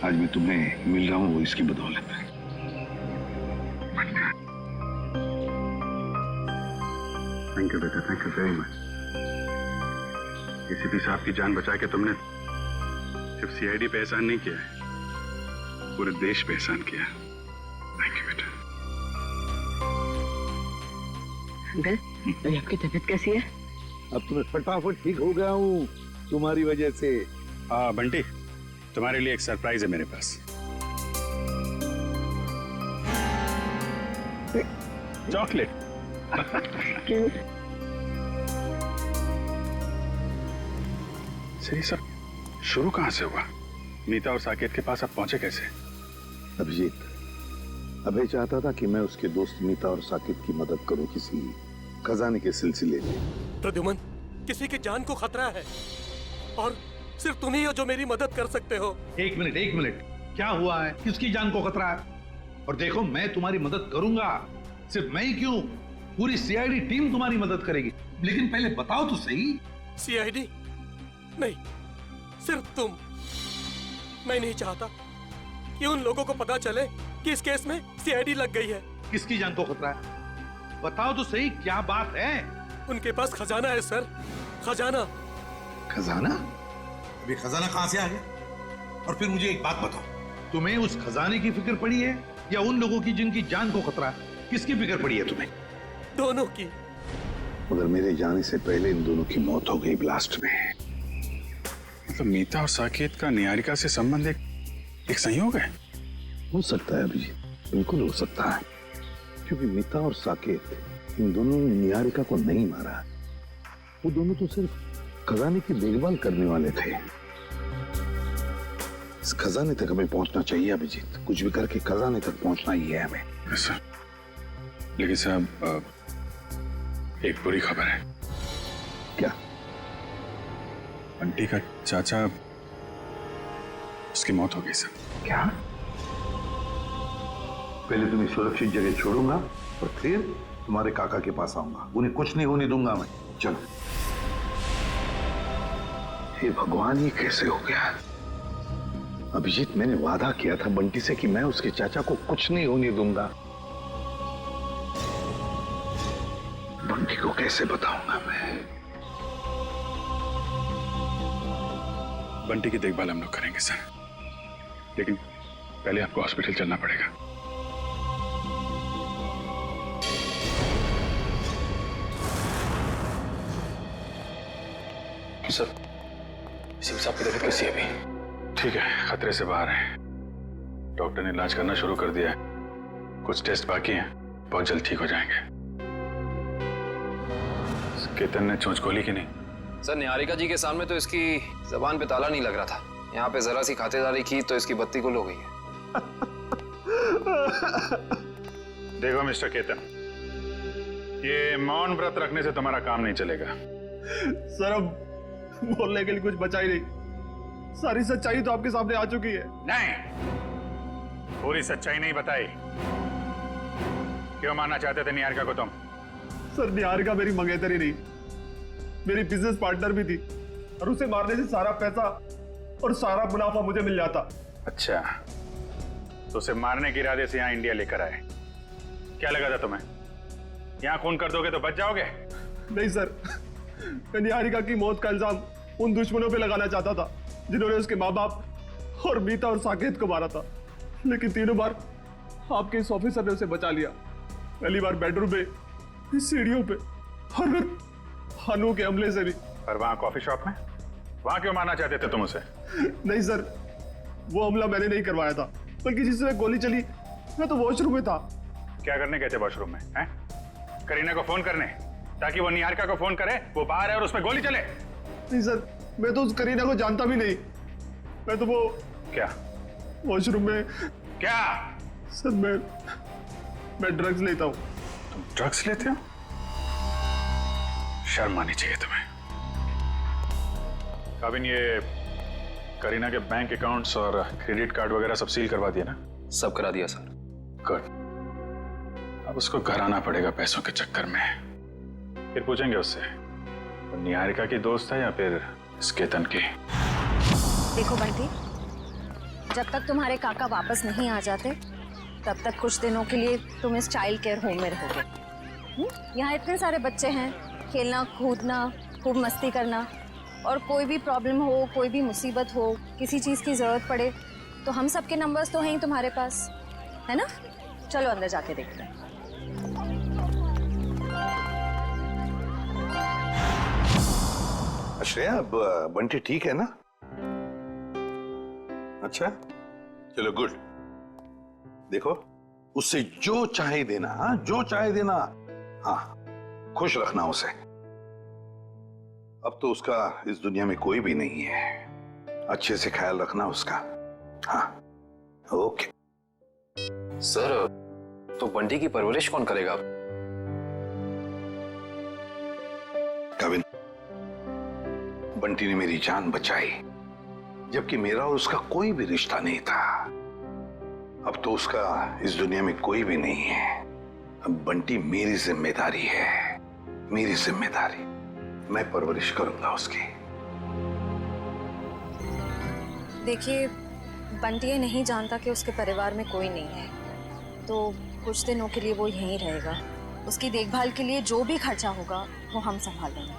आज मैं तुम्हें मिल रहा हूं वो इसकी बदौलत है। थैंक यू बेटा, thank you very much. ACP साहब की जान बचा के तुमने सिर्फ सीआईडी पे एहसान नहीं किया, पूरे देश पे एहसान किया। थैंक यू बेटा। अंकल, अभी आपकी तबीयत कैसी है? अब तुम्हें फटाफट ठीक हो गया हूँ तुम्हारी वजह से। बंटी, तुम्हारे लिए एक सरप्राइज है मेरे पास। चॉकलेट। सही सब शुरू कहां से हुआ? नीता और साकेत के पास आप पहुंचे कैसे? अभिजीत, अभय चाहता था कि मैं उसके दोस्त नीता और साकेत की मदद करूं किसी खजाने के सिलसिले में। प्रद्युमन, किसी की जान को खतरा है और सिर्फ तुम ही हो जो मेरी मदद कर सकते हो। एक मिनट, क्या हुआ है? किसकी जान को खतरा है? और देखो, मैं तुम्हारी मदद करूंगा। सिर्फ मैं ही क्यों, पूरी सीआईडी टीम तुम्हारी मदद करेगी। लेकिन पहले बताओ तो सही। सीआईडी नहीं, सिर्फ तुम। मैं नहीं चाहता कि उन लोगों को पता चले कि इस केस में सीआईडी लग गई है। किसकी जान को खतरा है? बताओ तो सही, क्या बात है? उनके पास खजाना है सर, खजाना। खजाना? अभी खजाना कहां से आ गया? और फिर मुझे एक बात बताओ, तुम्हें उस खजाने की फिक्र पड़ी है या उन लोगों की जिनकी जान को खतरा है? किसकी फिक्र पड़ी है तुम्हें? दोनों की। मगर मेरे जाने से पहले इन दोनों की मौत हो गई ब्लास्ट में। मतलब मीता और साकेत का निहारिका से संबंध एक संयोग है? हो सकता है अभिजीत, बिल्कुल हो सकता है, क्योंकि मीता और साकेत इन दोनों ने निहारिका को नहीं मारा। वो दोनों तो सिर्फ खजाने की देखभाल करने वाले थे। इस खजाने तक हमें पहुंचना चाहिए अभिजीत। कुछ भी करके खजाने तक पहुंचना ही है हमें। लेकिन साहब, एक बुरी खबर है। क्या? बंटी का चाचा, उसकी मौत हो गई सर। क्या? पहले तुम्हें सुरक्षित जगह छोड़ूंगा और फिर तुम्हारे काका के पास आऊंगा। उन्हें कुछ नहीं होने दूंगा मैं। चलो। हे भगवान, ये कैसे हो गया? अभिजीत, मैंने वादा किया था बंटी से कि मैं उसके चाचा को कुछ नहीं होने दूंगा। बंटी को कैसे बताऊंगा मैं? बंटी की देखभाल हम लोग करेंगे सर, लेकिन पहले आपको हॉस्पिटल चलना पड़ेगा। सर, एसीपी साहब की तबीयत कैसी है अभी? ठीक है, खतरे से बाहर है। डॉक्टर ने इलाज करना शुरू कर दिया है। कुछ टेस्ट बाकी हैं, बहुत जल्द ठीक हो जाएंगे। केतन ने चोंच खोली कि नहीं? सर, निहारिका जी के सामने तो इसकी जबान पे ताला नहीं लग रहा था। यहाँ पे जरा सी खातिरदारी की तो इसकी बत्ती गुल हो गई है। देखो मिस्टर केतन, ये मौन व्रत रखने से तुम्हारा काम नहीं चलेगा। सर, अब बोलने के लिए कुछ बचा ही नहीं। सारी सच्चाई तो आपके सामने आ चुकी है। नहीं, पूरी सच्चाई नहीं बताई। क्यों मारना चाहते थे निहारिका को तुम? सर निहारिका मेरी मंगेतर ही नहीं, मेरी बिजनेस पार्टनर भी थी, और उसे मारने से सारा पैसा और सारा मुनाफा मुझे मिल जाता। अच्छा, तो उसे मारने के इरादे से यहाँ इंडिया लेकर आए। क्या लगा था तुम्हें यहाँ खून कर दोगे तो बच जाओगे? नहीं सर, मैं निहारिका की मौत का इल्जाम उन दुश्मनों पे लगाना चाहता था जिन्होंने उसके माँ बाप और मीता और साकेत को मारा था, लेकिन तीनों बार आपके इस ऑफिसर ने उसे बचा लिया। पहली बार बेडरूम में, सीढ़ियों पे, और फिर हनु के हमले से भी। और वहाँ कॉफी शॉप में, वहाँ क्यों मारना चाहते थे तुम उसे? नहीं सर, वो हमला मैंने नहीं करवाया था, बल्कि जिसमें गोली चली मैं तो वॉशरूम में था। क्या करने गए थे वॉशरूम में? हैं? करीना को फोन करने, ताकि वो निहारिका को फोन करे, वो बाहर है और उसमें गोली चले। नहीं सर, मैं तो उस करीना को जानता भी नहीं। मैं तो वो क्या वॉशरूम में क्या? सर मैं ड्रग्स लेता हूँ। तुम ड्रग्स लेते हो? शर्म आनी चाहिए तुम्हें। काबिन, ये करीना के बैंक अकाउंट्स और क्रेडिट कार्ड वगैरह सब सील करवा दिया ना? सब करा दिया सर। गुड। अब उसको घर आना पड़ेगा पैसों के चक्कर में। फिर पूछेंगे उससे वो निहारिका की दोस्त है या फिर इस केतन की। देखो बंटी, जब तक तुम्हारे काका वापस नहीं आ जाते तब तक कुछ दिनों के लिए तुम इस चाइल्ड केयर होम में रहोगे। यहाँ इतने सारे बच्चे हैं, खेलना कूदना, खूब मस्ती करना, और कोई भी प्रॉब्लम हो, कोई भी मुसीबत हो, किसी चीज़ की ज़रूरत पड़े तो हम सबके नंबर्स तो हैं ही तुम्हारे पास, है ना? चलो अंदर जाके देखते हैं। श्रेया, अब बंटी ठीक है ना? अच्छा, चलो गुड। देखो, उससे जो चाहे देना, हाँ, जो चाहे देना, हाँ, खुश रखना उसे। अब तो उसका इस दुनिया में कोई भी नहीं है, अच्छे से ख्याल रखना उसका। हाँ, ओके। सर, तो बंटी की परवरिश कौन करेगा? कविन, बंटी ने मेरी जान बचाई, जबकि मेरा और उसका कोई भी रिश्ता नहीं था। अब तो उसका इस दुनिया में कोई भी नहीं है। अब बंटी मेरी जिम्मेदारी है, मेरी जिम्मेदारी। मैं परवरिश करूंगा उसकी। देखिए, बंटी ये नहीं जानता कि उसके परिवार में कोई नहीं है, तो कुछ दिनों के लिए वो यहीं रहेगा। उसकी देखभाल के लिए जो भी खर्चा होगा वो हम संभाल लेंगे।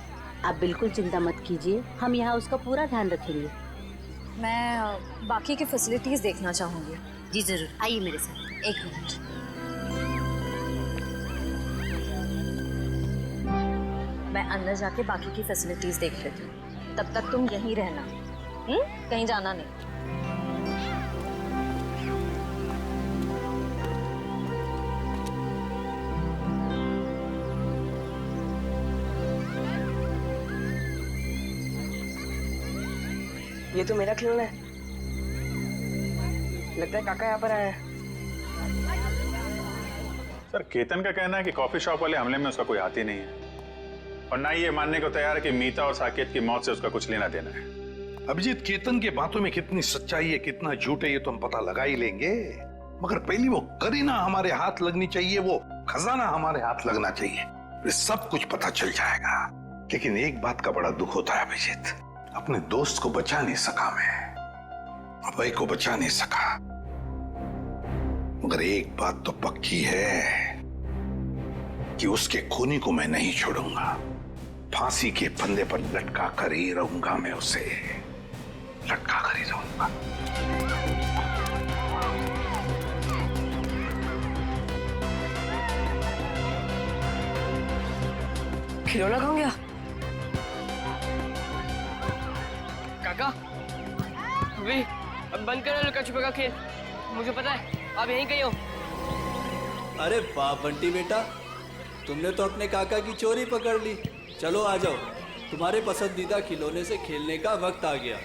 आप बिल्कुल चिंता मत कीजिए, हम यहाँ उसका पूरा ध्यान रखेंगे। मैं बाकी की फैसिलिटीज देखना चाहूंगी। जी जरूर, आइए मेरे साथ। एक मिनट। मैं अंदर जाके बाकी की फैसिलिटीज देख लेती हूँ, तब तक तुम यहीं रहना, कहीं जाना नहीं। ये तो मेरा खिलौना है, लगता है काका यहाँ पर आया है। सर, केतन का कहना है कि कॉफी शॉप वाले हमले में उसका कोई हाथ ही नहीं है, और ना ही ये मानने को तैयार है कि मीता और साकेत की मौत से उसका कुछ लेना देना है। अभिजीत, केतन के बातों में कितनी सच्चाई है, कितना झूठ है, ये तो हम पता लगा ही लेंगे। मगर पहली वो करीना हमारे हाथ लगनी चाहिए, वो खजाना हमारे हाथ लगना चाहिए, फिर सब कुछ पता चल जाएगा। लेकिन एक बात का बड़ा दुख होता है अभिजीत, अपने दोस्त को बचा नहीं सका मैं, अभय को बचा नहीं सका। मगर एक बात तो पक्की है कि उसके खूनी को मैं नहीं छोड़ूंगा। फांसी के फंदे पर लटका कर ही रहूंगा, मैं उसे लटका कर ही रहूंगा। खिलौना कहाँ गया? काका, वे अब बंद करो लुका छुपा का खेल, मुझे पता है आप यहीं कहीं हो। अरे वाह बंटी बेटा, तुमने तो अपने काका की चोरी पकड़ ली। चलो आ जाओ, तुम्हारे पसंदीदा खिलौने से खेलने का वक्त आ गया।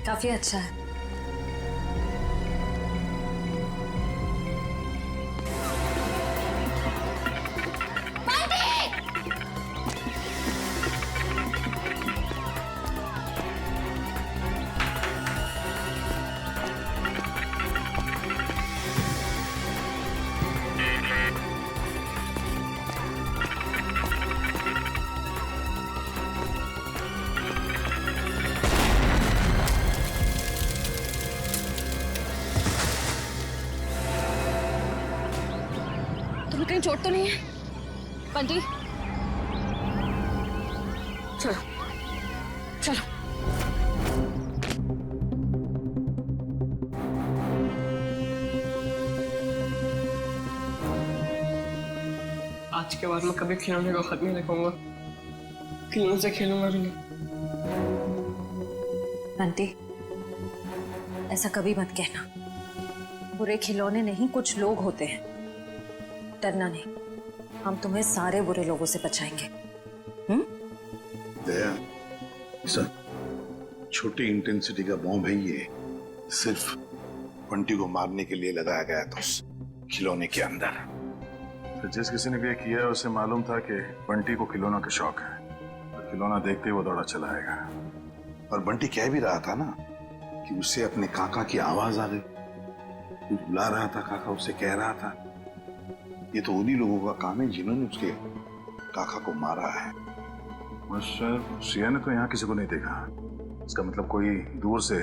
काफी अच्छा है। कहीं चोट तो नहीं है? बंटी चलो चलो। आज के बाद मैं कभी खिलौने को खत नहीं रखूंगा, खिलौने से खेलूंगा भी नहीं। बंटी ऐसा कभी मत कहना। बुरे खिलौने नहीं, कुछ लोग होते हैं। डरना नहीं, हम तुम्हें सारे बुरे लोगों से बचाएंगे। दया, सर, छोटी इंटेंसिटी का बॉम्ब है ये। सिर्फ बंटी को मारने के लिए लगाया गया था उस खिलौने के अंदर। तो जिस किसी ने भी ये किया है उसे मालूम था कि बंटी को खिलौना का शौक है, और खिलौना देखते ही वो दौड़ा चला आएगा। और बंटी कह भी रहा था ना कि उसे अपने काका की आवाज आ गई, कुछ बुला रहा था, काका उसे कह रहा था। ये तो उन्हीं लोगों का काम है जिन्होंने उसके काका को मारा है। सिया ने तो यहाँ किसी को नहीं देखा। इसका मतलब कोई दूर से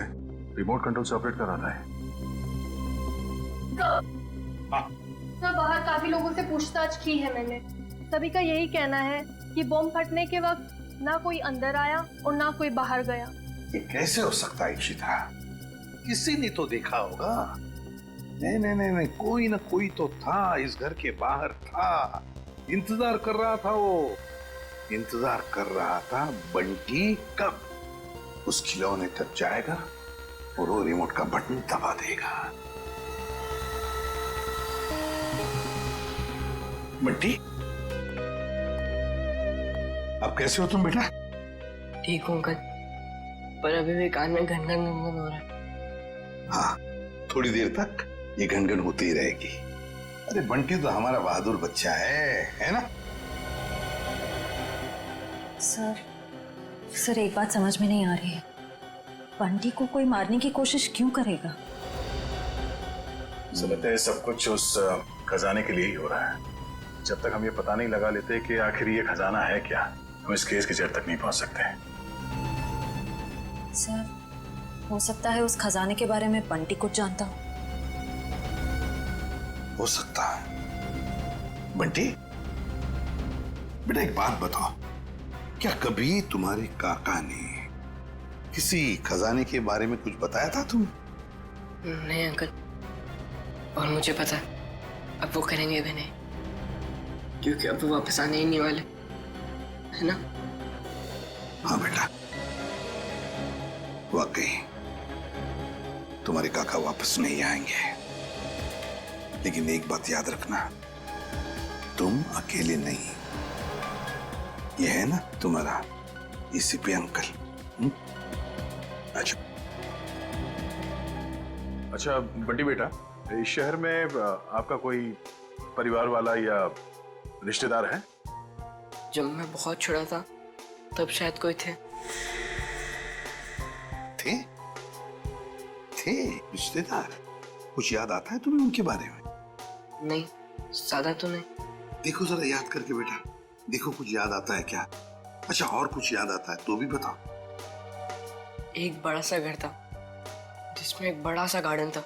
रिमोट कंट्रोल से ऑपरेट कर रहा है। सर, बाहर काफी लोगों से पूछताछ की है मैंने। सभी का यही कहना है कि बम फटने के वक्त ना कोई अंदर आया और ना कोई बाहर गया। ये कैसे हो सकता है इशिता? किसी ने तो देखा होगा। नहीं नहीं नहीं नहीं, कोई ना कोई तो था, इस घर के बाहर था, इंतजार कर रहा था। वो इंतजार कर रहा था बंटी कब उस खिलौने तक जाएगा और वो रिमोट का बटन दबा देगा। बंटी, अब कैसे हो तुम बेटा? ठीक हूँ अंकल, पर अभी भी कान में घन घन हो रहा है। हाँ, थोड़ी देर तक ये घनघन होती ही रहेगी। अरे बंटी तो हमारा बहादुर बच्चा है ना? सर एक बात समझ में नहीं आ रही है। बंटी को कोई मारने की कोशिश क्यों करेगा? मुझे लगता है सब कुछ उस खजाने के लिए ही हो रहा है। जब तक हम ये पता नहीं लगा लेते कि आखिर ये खजाना है क्या, हम इस केस की जड़ तक नहीं पहुंच सकते। सर, हो सकता है उस खजाने के बारे में बंटी कुछ जानता हो सकता है। बंटी बेटा, एक बात बताओ, क्या कभी तुम्हारे काका ने किसी खजाने के बारे में कुछ बताया था तुम? नहीं अंकल, और मुझे पता है अब वो करेंगे भी नहीं, क्योंकि अब वो वापस आने ही नहीं वाले, है ना? हाँ बेटा, वाकई तुम्हारे काका वापस नहीं आएंगे। लेकिन एक बात याद रखना, तुम अकेले नहीं। ये है ना तुम्हारा एसीपी अंकल। अच्छा बंटी बेटा, इस शहर में आपका कोई परिवार वाला या रिश्तेदार है? जब मैं बहुत छोटा था तब शायद कोई थे। थे रिश्तेदार? कुछ याद आता है तुम्हें उनके बारे में? नहीं, ज्यादा तो नहीं। देखो जरा याद करके बेटा, देखो कुछ याद आता है क्या? अच्छा, और कुछ याद आता है तो भी बताओ। एक बड़ा सा घर था जिसमें एक बड़ा सा गार्डन था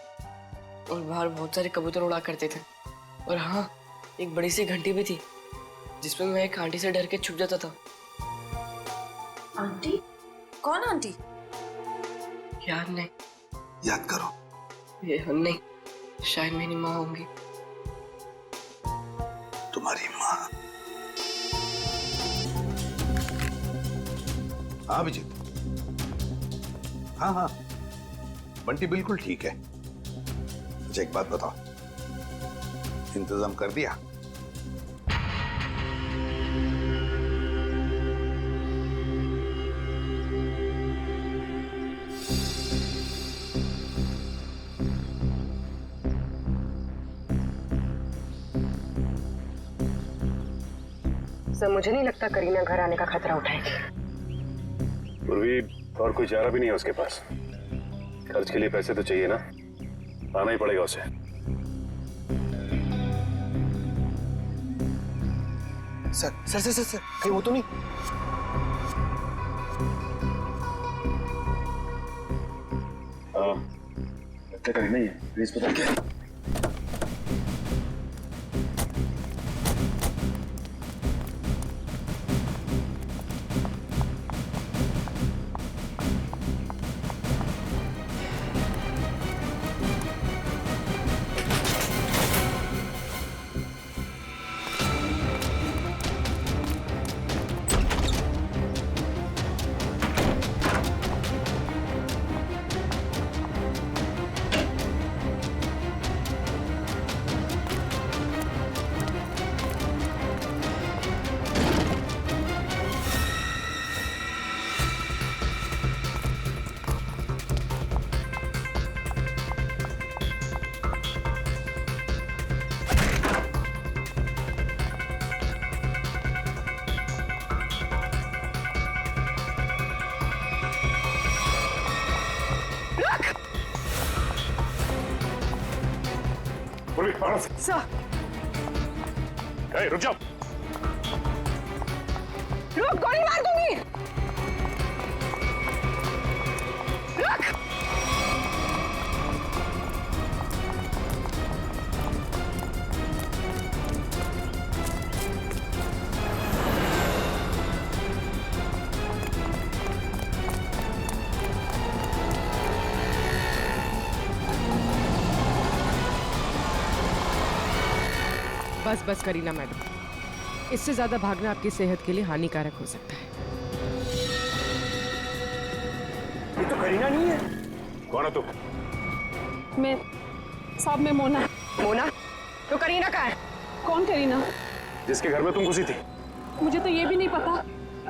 और बाहर बहुत सारे कबूतर उड़ा करते थे। और हाँ, एक बड़ी सी घंटी भी थी जिसमें मैं एक आंटी से डर के छुप जाता था। आंटी? कौन आंटी? याद नहीं। याद करो। ये नहीं, शायद मेरी माँ होंगी। तुम्हारी माँ? हाँ अभिजीत, हाँ हाँ, बंटी बिल्कुल ठीक है। अच्छा एक बात बताओ, इंतजाम कर दिया? सर, मुझे नहीं लगता करीना घर आने का खतरा उठाएगी। पूर्वी और कोई चारा भी नहीं है उसके पास। खर्च के लिए पैसे तो चाहिए ना, आना ही पड़ेगा उसे। सर कहीं वो तो नहीं? करीना ही है, प्लीज पता क्या? पूर्वी पकड़ो से। सर रुक जाओ। रुक, गोली मार दूंगी। रुक। बस बस करीना मैडम, इससे ज्यादा भागना आपकी सेहत के लिए हानिकारक हो सकता है। ये तो करीना नहीं है। कौन है तू? मैं साहब, मैं मोना। मोना? तो करीना कहाँ है? कौन करीना? जिसके घर में तुम घुसी थी। मुझे तो ये भी नहीं पता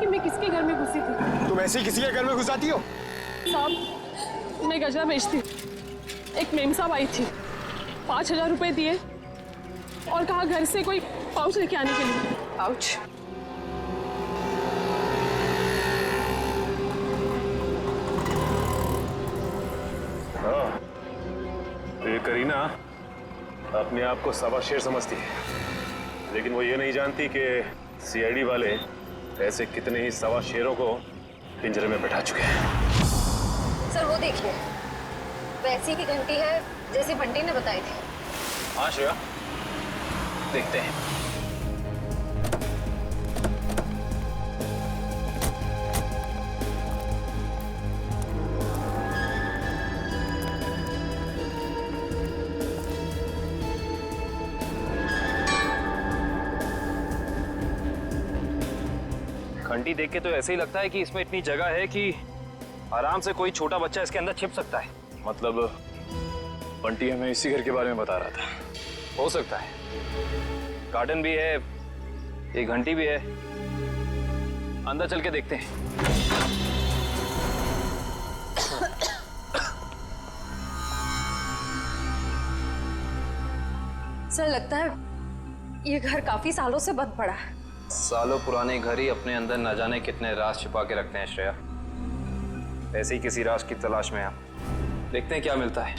कि मैं किसके घर में घुसी थी। तुम ऐसे ही किसी के घर में घुसाती हो? साहब, मैं गजरा बेचती हूँ। एक मेम साहब आई थी, 5,000 रुपए दिए और कहा घर से कोई पाउच लेके आने के लिए। पाउच? हाँ, ये करीना अपने आप को सवा शेर समझती है, लेकिन वो ये नहीं जानती कि सीआईडी वाले ऐसे कितने ही सवा शेरों को पिंजरे में बैठा चुके हैं। सर वो देखिए, वैसी की घंटी है जैसी बंटी ने बताई थी। हाँ श्रेया, देखते हैं। घंटी देख के तो ऐसे ही लगता है कि इसमें इतनी जगह है कि आराम से कोई छोटा बच्चा इसके अंदर छिप सकता है। मतलब बंटी हमें इसी घर के बारे में बता रहा था। हो सकता है, गार्डन भी है, एक घंटी भी है। अंदर चल के देखते हैं। सर लगता है ये घर काफी सालों से बंद पड़ा है। सालों पुराने घर ही अपने अंदर न जाने कितने राज छिपा के रखते हैं श्रेया। ऐसे ही किसी राज की तलाश में आप देखते हैं क्या मिलता है।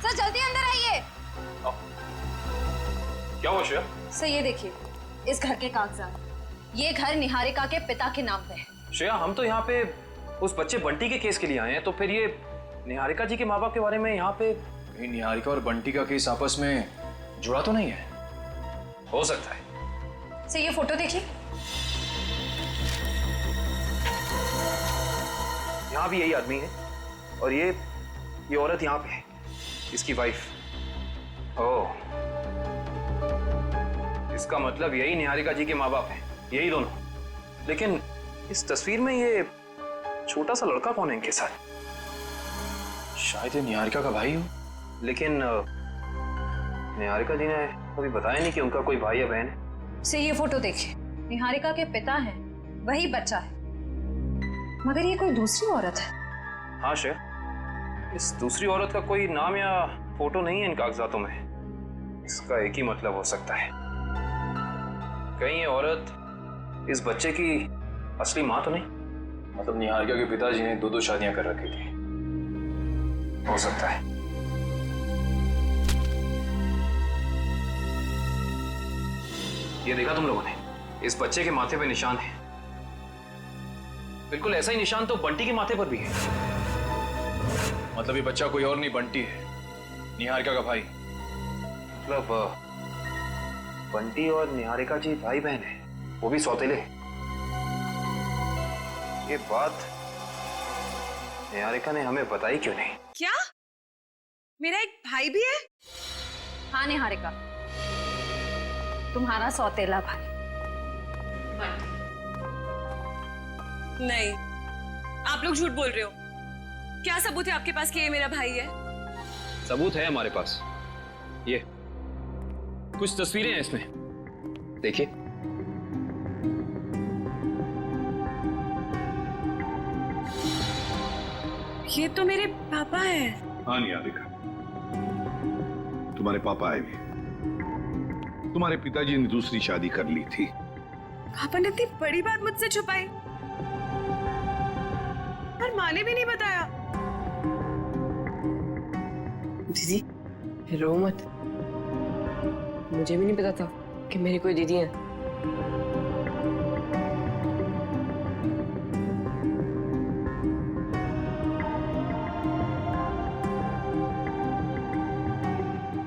सर जल्दी अंदर आइए। क्या हुआ श्रेया? सर ये देखिए, इस घर के कागजात। ये घर निहारिका के पिता के नाम पे है। श्रेया, हम तो यहाँ पे उस बच्चे बंटी के केस के लिए आए हैं, तो फिर ये निहारिका जी के माँ बाप के बारे में यहाँ पे कहीं निहारिका और बंटी का केस आपस में जुड़ा तो नहीं है? हो सकता है। सर ये फोटो देखिए। यहाँ भी यही आदमी है और ये औरत यहाँ पे है, इसकी वाइफ। ओह, इसका मतलब यही निहारिका जी के माँ बाप हैं, यही दोनों। लेकिन इस तस्वीर में ये छोटा सा लड़का कौन है इनके साथ? शायद ये निहारिका का भाई हो। लेकिन निहारिका जी ने कभी बताया नहीं कि उनका कोई भाई या बहन है। से ये फोटो देखिए, निहारिका के पिता हैं, वही बच्चा है, मगर ये कोई दूसरी औरत है। हाँ श्रेया, इस दूसरी औरत का कोई नाम या फोटो नहीं है इन कागजातों में। इसका एक ही मतलब हो सकता है, कहीं ये औरत इस बच्चे की असली माँ तो नहीं? मतलब निहारिका के पिताजी ने 2-2 शादियां कर रखी थी। हो सकता है। ये देखा तुम लोगों ने, इस बच्चे के माथे पे निशान है। बिल्कुल ऐसा ही निशान तो बंटी के माथे पर भी है। मतलब ये बच्चा कोई और नहीं, बंटी है, निहारिका का भाई। मतलब बंटी और निहारिका जी भाई बहन है, वो भी सौतेले। ये बात निहारिका ने हमें बताई क्यों नहीं? क्या मेरा एक भाई भी है? हाँ निहारिका, तुम्हारा सौतेला भाई। नहीं, आप लोग झूठ बोल रहे हो। क्या सबूत है आपके पास कि ये मेरा भाई है? सबूत है हमारे पास। ये कुछ तस्वीरें हैं इसमें, देखिए। ये तो मेरे पापा है। हाँ निहारिका, तुम्हारे पापा आए भी। तुम्हारे पिताजी ने दूसरी शादी कर ली थी। पापा ने इतनी बड़ी बात मुझसे छुपाई और माँ ने भी नहीं बताया। दीदी रो मत, मुझे भी नहीं पता था कि मेरी कोई दीदी है।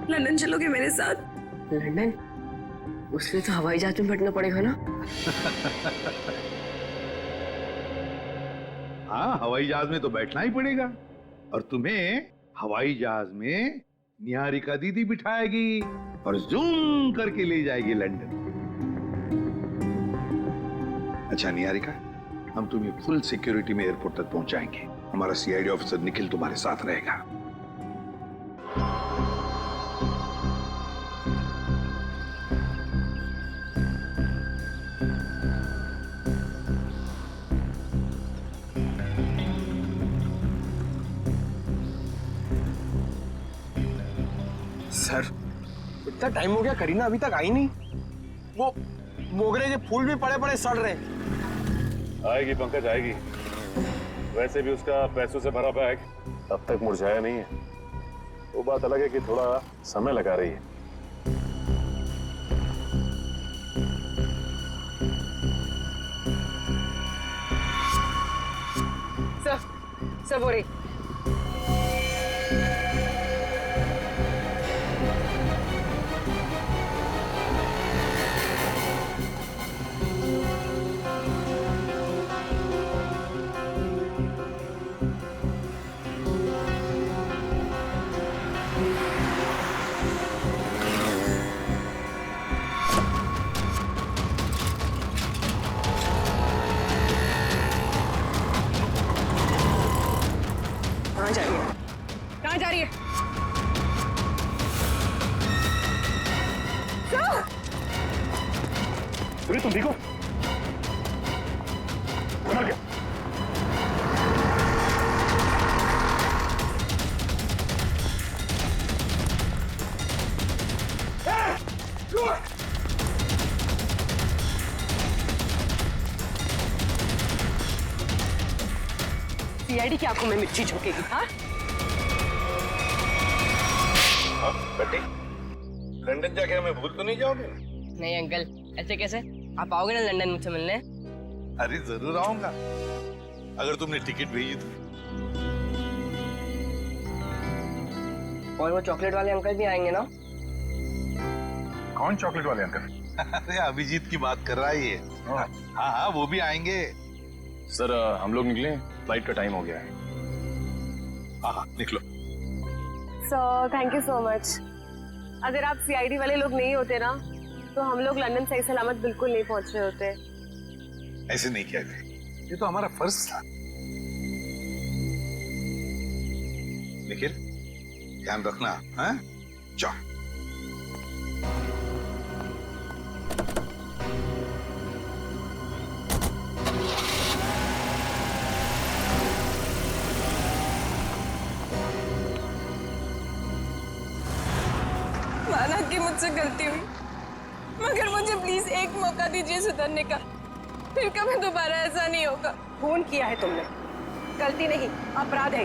लंदन चलोगे मेरे साथ? लंदन? उसके तो हवाई जहाज में बैठना पड़ेगा ना? हाँ, हवाई जहाज में तो बैठना ही पड़ेगा। और तुम्हें हवाई जहाज में निहारिका दीदी बिठाएगी और जूम करके ले जाएगी लंदन। अच्छा निहारिका, हम तुम्हें फुल सिक्योरिटी में एयरपोर्ट तक पहुंचाएंगे। हमारा सीआईडी ऑफिसर निखिल तुम्हारे साथ रहेगा। सर, इतना टाइम हो गया, करीना अभी तक आई नहीं। वो मोगरे के फूल भी पड़े पड़े सड़ रहे। आएगी पंकज, आएगी। वैसे भी उसका पैसों से भरा बैग अब तक मुरझाया नहीं है। वो बात अलग है कि थोड़ा समय लगा रही है। सब हो रही। कहाँ जा रही है? कहाँ जा रही है? सुनी, तुम ठीक हो? मर गया। सीआईडी की आंखों में मिर्ची झोंकेगी? हाँ बेटी, लंदन जाके हमें भूल तो नहीं जाओगे? नहीं अंकल, ऐसे कैसे? आप आओगे ना लंदन मुझसे मिलने? अरे जरूर आऊंगा, अगर तुमने टिकट भेजी तो। और वो चॉकलेट वाले अंकल भी आएंगे ना? कौन चॉकलेट वाले अंकल? अरे अभिजीत की बात कर रहा है ये। हाँ हाँ, वो भी आएंगे। सर हम लोग निकले, फ्लाइट का टाइम हो गया है। हाँ निकलो। Sir thank you so much. अगर आप सीआईडी वाले लोग नहीं होते ना, तो हम लोग लंदन सही सलामत बिल्कुल नहीं पहुंच रहे होते। ऐसे नहीं कहते, ये तो हमारा फर्ज था। निखिल, ध्यान रखना। हाँ जाओ। माना कि मुझसे गलती हुई, मगर मुझे प्लीज एक मौका दीजिए सुधरने का। फिर कभी दोबारा ऐसा नहीं होगा। खून किया है तुमने, गलती नहीं अपराध है।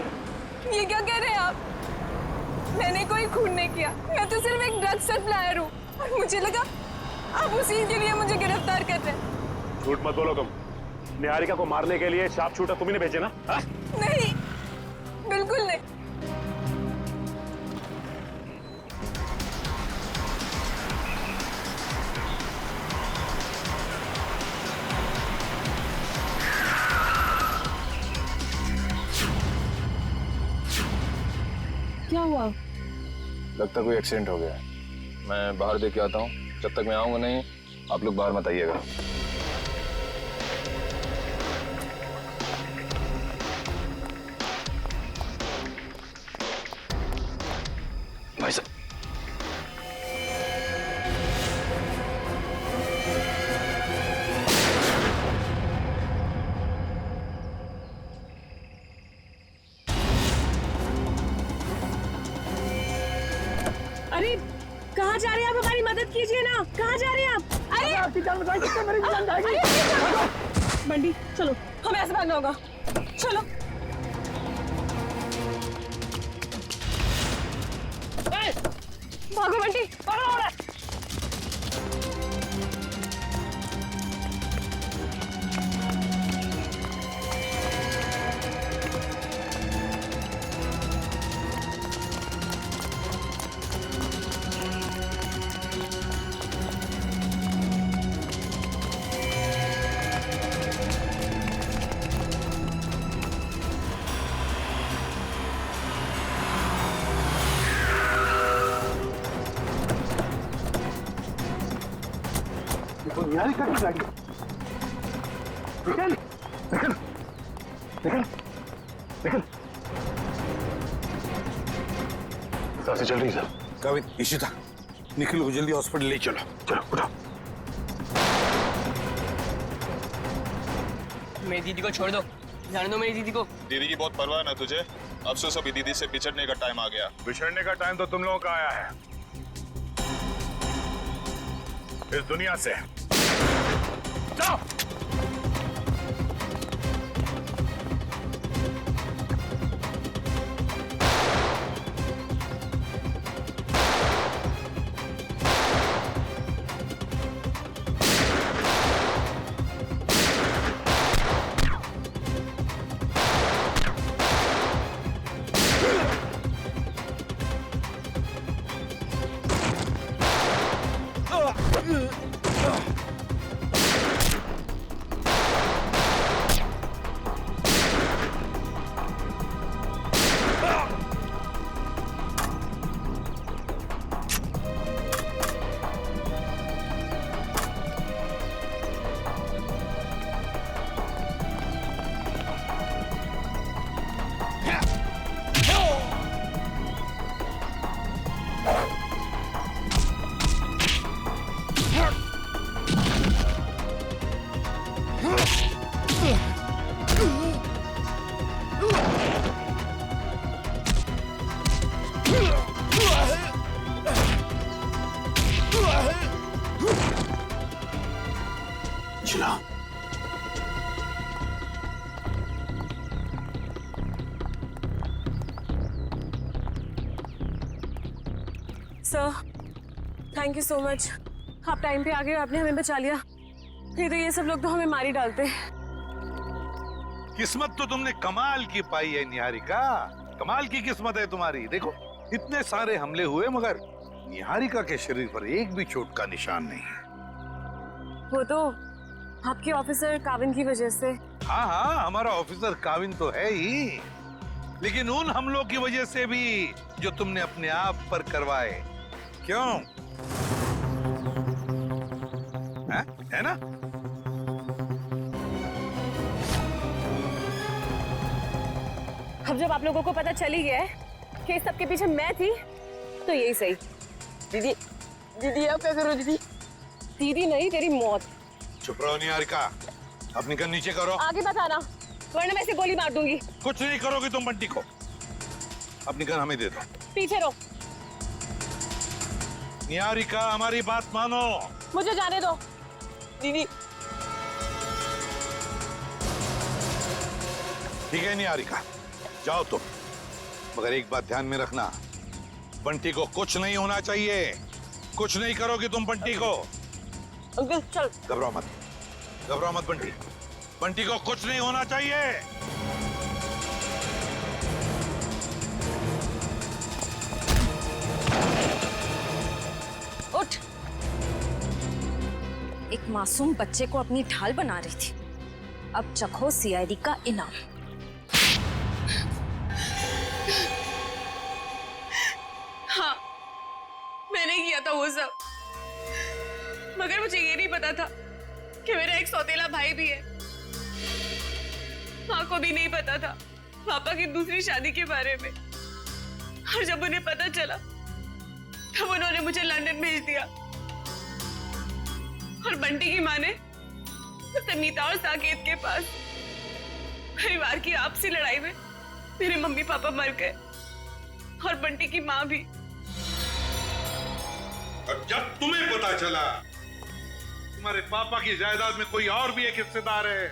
ये क्या कह रहे हैं आप? मैंने कोई खून नहीं किया, मैं तो सिर्फ एक ड्रग सप्लायर हूँ। और मुझे लगा आप उसी के लिए मुझे गिरफ्तार कर रहे हैं। झूठ मत बोलो तुम। निहारिका को मारने के लिए शार्प शूटर तुम्ही ने भेजे ना? हा? नहीं, बिल्कुल नहीं। क्या हुआ? लगता कोई एक्सीडेंट हो गया है। मैं बाहर देख के आता हूँ। जब तक मैं आऊंगा नहीं, आप लोग बाहर मत आइएगा। कीजिए ना, कहाँ जा रहे हैं आप? अरे आपकी जान बचाइए, मेरी जान जाएगी। बंटी चलो, हमें ऐसे भागना होगा, चलो। भागो बंटी, भागो। निहारिका की गाड़ी। निकल निकल निकल निकल। सांसें चल रही सर। काविन, इशिता, निखिल को जल्दी हॉस्पिटल ले चलो। चलो उठो। मेरी दीदी को छोड़ दो, जाने दो मेरी दीदी को। दीदी की बहुत परवाह है ना तुझे? अफसोस अभी दीदी से बिछड़ने का टाइम आ गया। बिछड़ने का टाइम तो तुम लोगों का आया है, इस दुनिया से। जाओ। Sir, thank you so much. आप टाइम पे आ गए, आपने हमें बचा लिया। नहीं तो ये सब लोग तो हमें मार ही डालते। किस्मत तो तुमने कमाल की पाई है निहारिका, कमाल की किस्मत है तुम्हारी। देखो इतने सारे हमले हुए मगर निहारिका के शरीर पर एक भी चोट का निशान नहीं है। वो तो आपके ऑफिसर काविन की वजह से। हाँ हाँ, हमारा ऑफिसर काविन तो है ही, लेकिन उन हमलों की वजह से भी जो तुमने अपने आप पर करवाए। क्यों? है ना? अब जब आप लोगों को पता चल ही गया है कि इस सब के पीछे मैं थी, तो यही सही। दीदी, दीदी आप क्या करो दीदी? दीदी नहीं, तेरी मौत। चुप रहो निहारिका, अपनी गन नीचे करो। आगे मत आना, वरना मैं इसे गोली मार दूंगी। कुछ नहीं करोगी तुम बंटी को। अपनी गन हमें दे दो। पीछे रहो। निहारिका हमारी बात मानो। मुझे जाने दो दीदी। ठीक है निहारिका, जाओ तुम, मगर एक बात ध्यान में रखना, बंटी को कुछ नहीं होना चाहिए। कुछ नहीं करोगी तुम बंटी को। अंकल चल। घबराओ मत, घबराओ मत बंटी, बंटी को कुछ नहीं होना चाहिए। उठ। एक मासूम बच्चे को अपनी ढाल बना रही थी, अब चखो सीआईडी का इनाम। हाँ, मैंने किया था वो सब, मगर मुझे ये नहीं पता था कि मेरा एक सौतेला भाई भी है। माँ को भी नहीं पता था पापा की दूसरी शादी के बारे में, और जब उन्हें पता चला तब उन्होंने मुझे लंदन भेज दिया। और बंटी की माँ ने उसे मीता और साकेत के पास। परिवार की आपसी लड़ाई में मेरे मम्मी पापा मर गए और बंटी की माँ भी। और जब तुम्हें पता चला तुम्हारे पापा की जायदाद में कोई और भी एक हिस्सेदार है,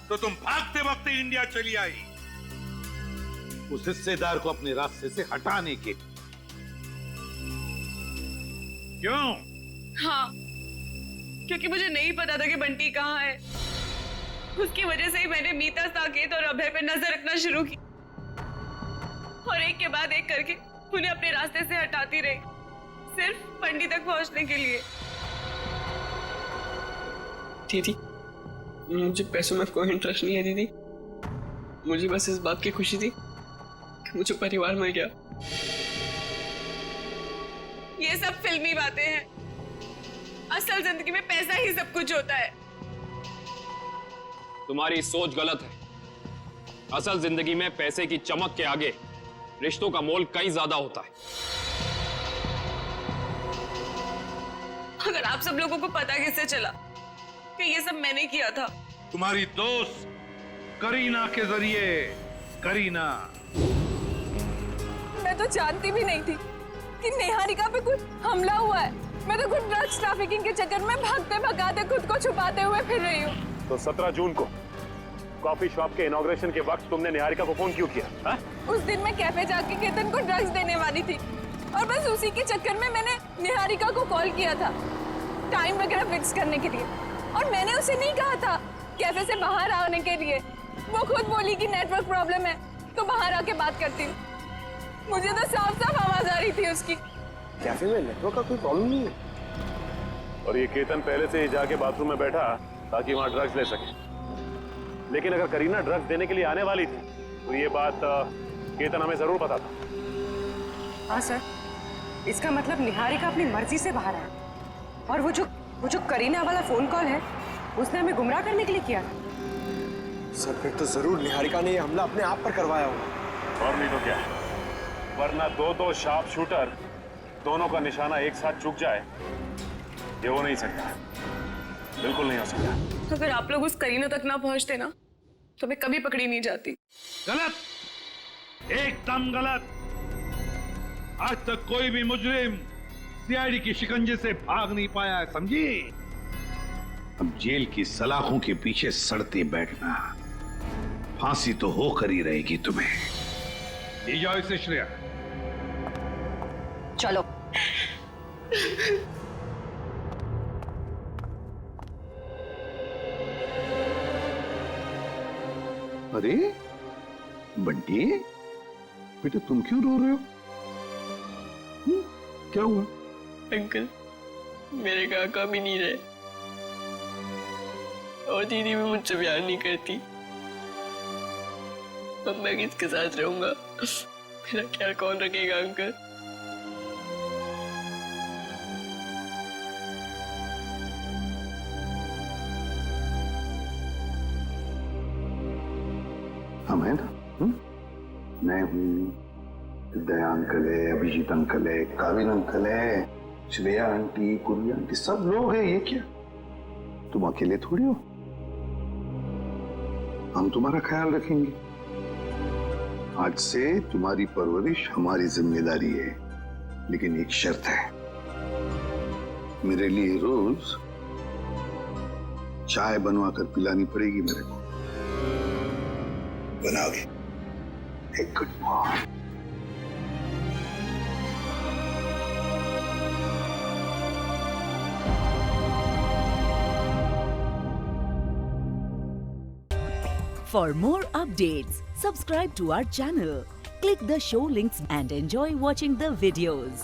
तो तुम भागते भागते इंडिया चली आई उस हिस्सेदार को अपने रास्ते से हटाने के। क्यों? हाँ, क्योंकि मुझे नहीं पता था कि बंटी कहाँ है। उसकी वजह से ही मैंने मीता, साकेत और अभय पे नजर रखना शुरू की और एक के बाद एक करके उन्हें अपने रास्ते से हटाती रही, सिर्फ बंटी तक पहुंचने के लिए। दीदी, मुझे पैसों में कोई इंटरेस्ट नहीं है दीदी। मुझे बस इस बात की खुशी थी कि मुझे परिवार मिल गया। ये सब फिल्मी बातें हैं, असल जिंदगी में पैसा ही सब कुछ होता है। तुम्हारी सोच गलत है। असल जिंदगी में पैसे की चमक के आगे रिश्तों का मोल कहीं ज्यादा होता है। अगर आप सब लोगों को पता कैसे चला कि ये सब मैंने किया था? तुम्हारी दोस्त करीना के जरिए। करीना, मैं तो जानती भी नहीं थी कि निहारिका पे कुछ हमला हुआ है। मैं तो कुछ ड्रग्स ट्रैफिकिंग के चक्कर में भागते भगाते खुद को छुपाते हुए फिर रही हूँ। तो 17 जून को कॉफी शॉप के इनॉग्रेशन के वक्त तुमने निहारिका को फोन क्यों किया? हा? उस दिन मैं कैफे जाके केतन को ड्रग्स देने वाली थी और बस उसी के चक्कर में मैंने निहारिका को कॉल किया था टाइम वगैरह फिक्स करने के लिए। और मैंने उसे नहीं कहा था कैफे से बाहर आने के लिए। वो खुद बोली कि नेटवर्क प्रॉब्लम है तो बाहर आके बात करती हूँ। मुझे तो साफ साफ आवाज आ रही थी उसकी। कैफे में नेटवर्क का कोई प्रॉब्लम नहीं है। और ये केतन पहले से ही जाके बाथरूम में बैठा ताकि वहां ड्रग्स ले सके। लेकिन अगर करीना ड्रग्स देने के लिए आने वाली थी तो ये बात केतन हमें जरूर पता था। हाँ सर, इसका मतलब निहारिका अपनी मर्जी से बाहर आया और वो जो करीना वाला फोन कॉल है उसने हमें गुमराह करने के लिए किया था। सर फिर तो जरूर निहारिका ने ये हमला अपने आप पर करवाया होगा। और नहीं तो क्या, वरना दो शार्प शूटर दोनों का निशाना एक साथ चूक जाए, ये हो नहीं सकता, बिल्कुल नहीं हो सकता। अगर आप लोग उस करीना तक ना पहुंचते ना तो मैं कभी पकड़ी नहीं जाती। गलत, एकदम गलत। आज तक कोई भी मुजरिम सीआईडी की शिकंजे से भाग नहीं पाया है, समझी? अब जेल की सलाखों के पीछे सड़ते बैठना, फांसी तो होकर ही रहेगी तुम्हें। ले जाओ इसे श्रेया। चलो। अरे बंटी, बेटा तुम क्यों रो रहे हो? क्या हुआ? अंकल, मेरे काका भी नहीं रहे और दीदी भी मुझसे प्यार नहीं करती। अब मैं किसके साथ रहूंगा? मेरा ख्याल कौन रखेगा अंकल? हम है ना? मैं हूँ, दया अंकल है, अभिजीत अंकल है, काविन अंकल है, श्रेया आंटी, कुरिया आंटी, सब लोग हैं। ये क्या, तुम अकेले थोड़ी हो? हम तुम्हारा ख्याल रखेंगे। आज से तुम्हारी परवरिश हमारी जिम्मेदारी है, लेकिन एक शर्त है, मेरे लिए रोज चाय बनवा कर पिलानी पड़ेगी मेरे को। बनाओगे? एक good morning. For more updates, subscribe to our channel, click the show links and enjoy watching the videos.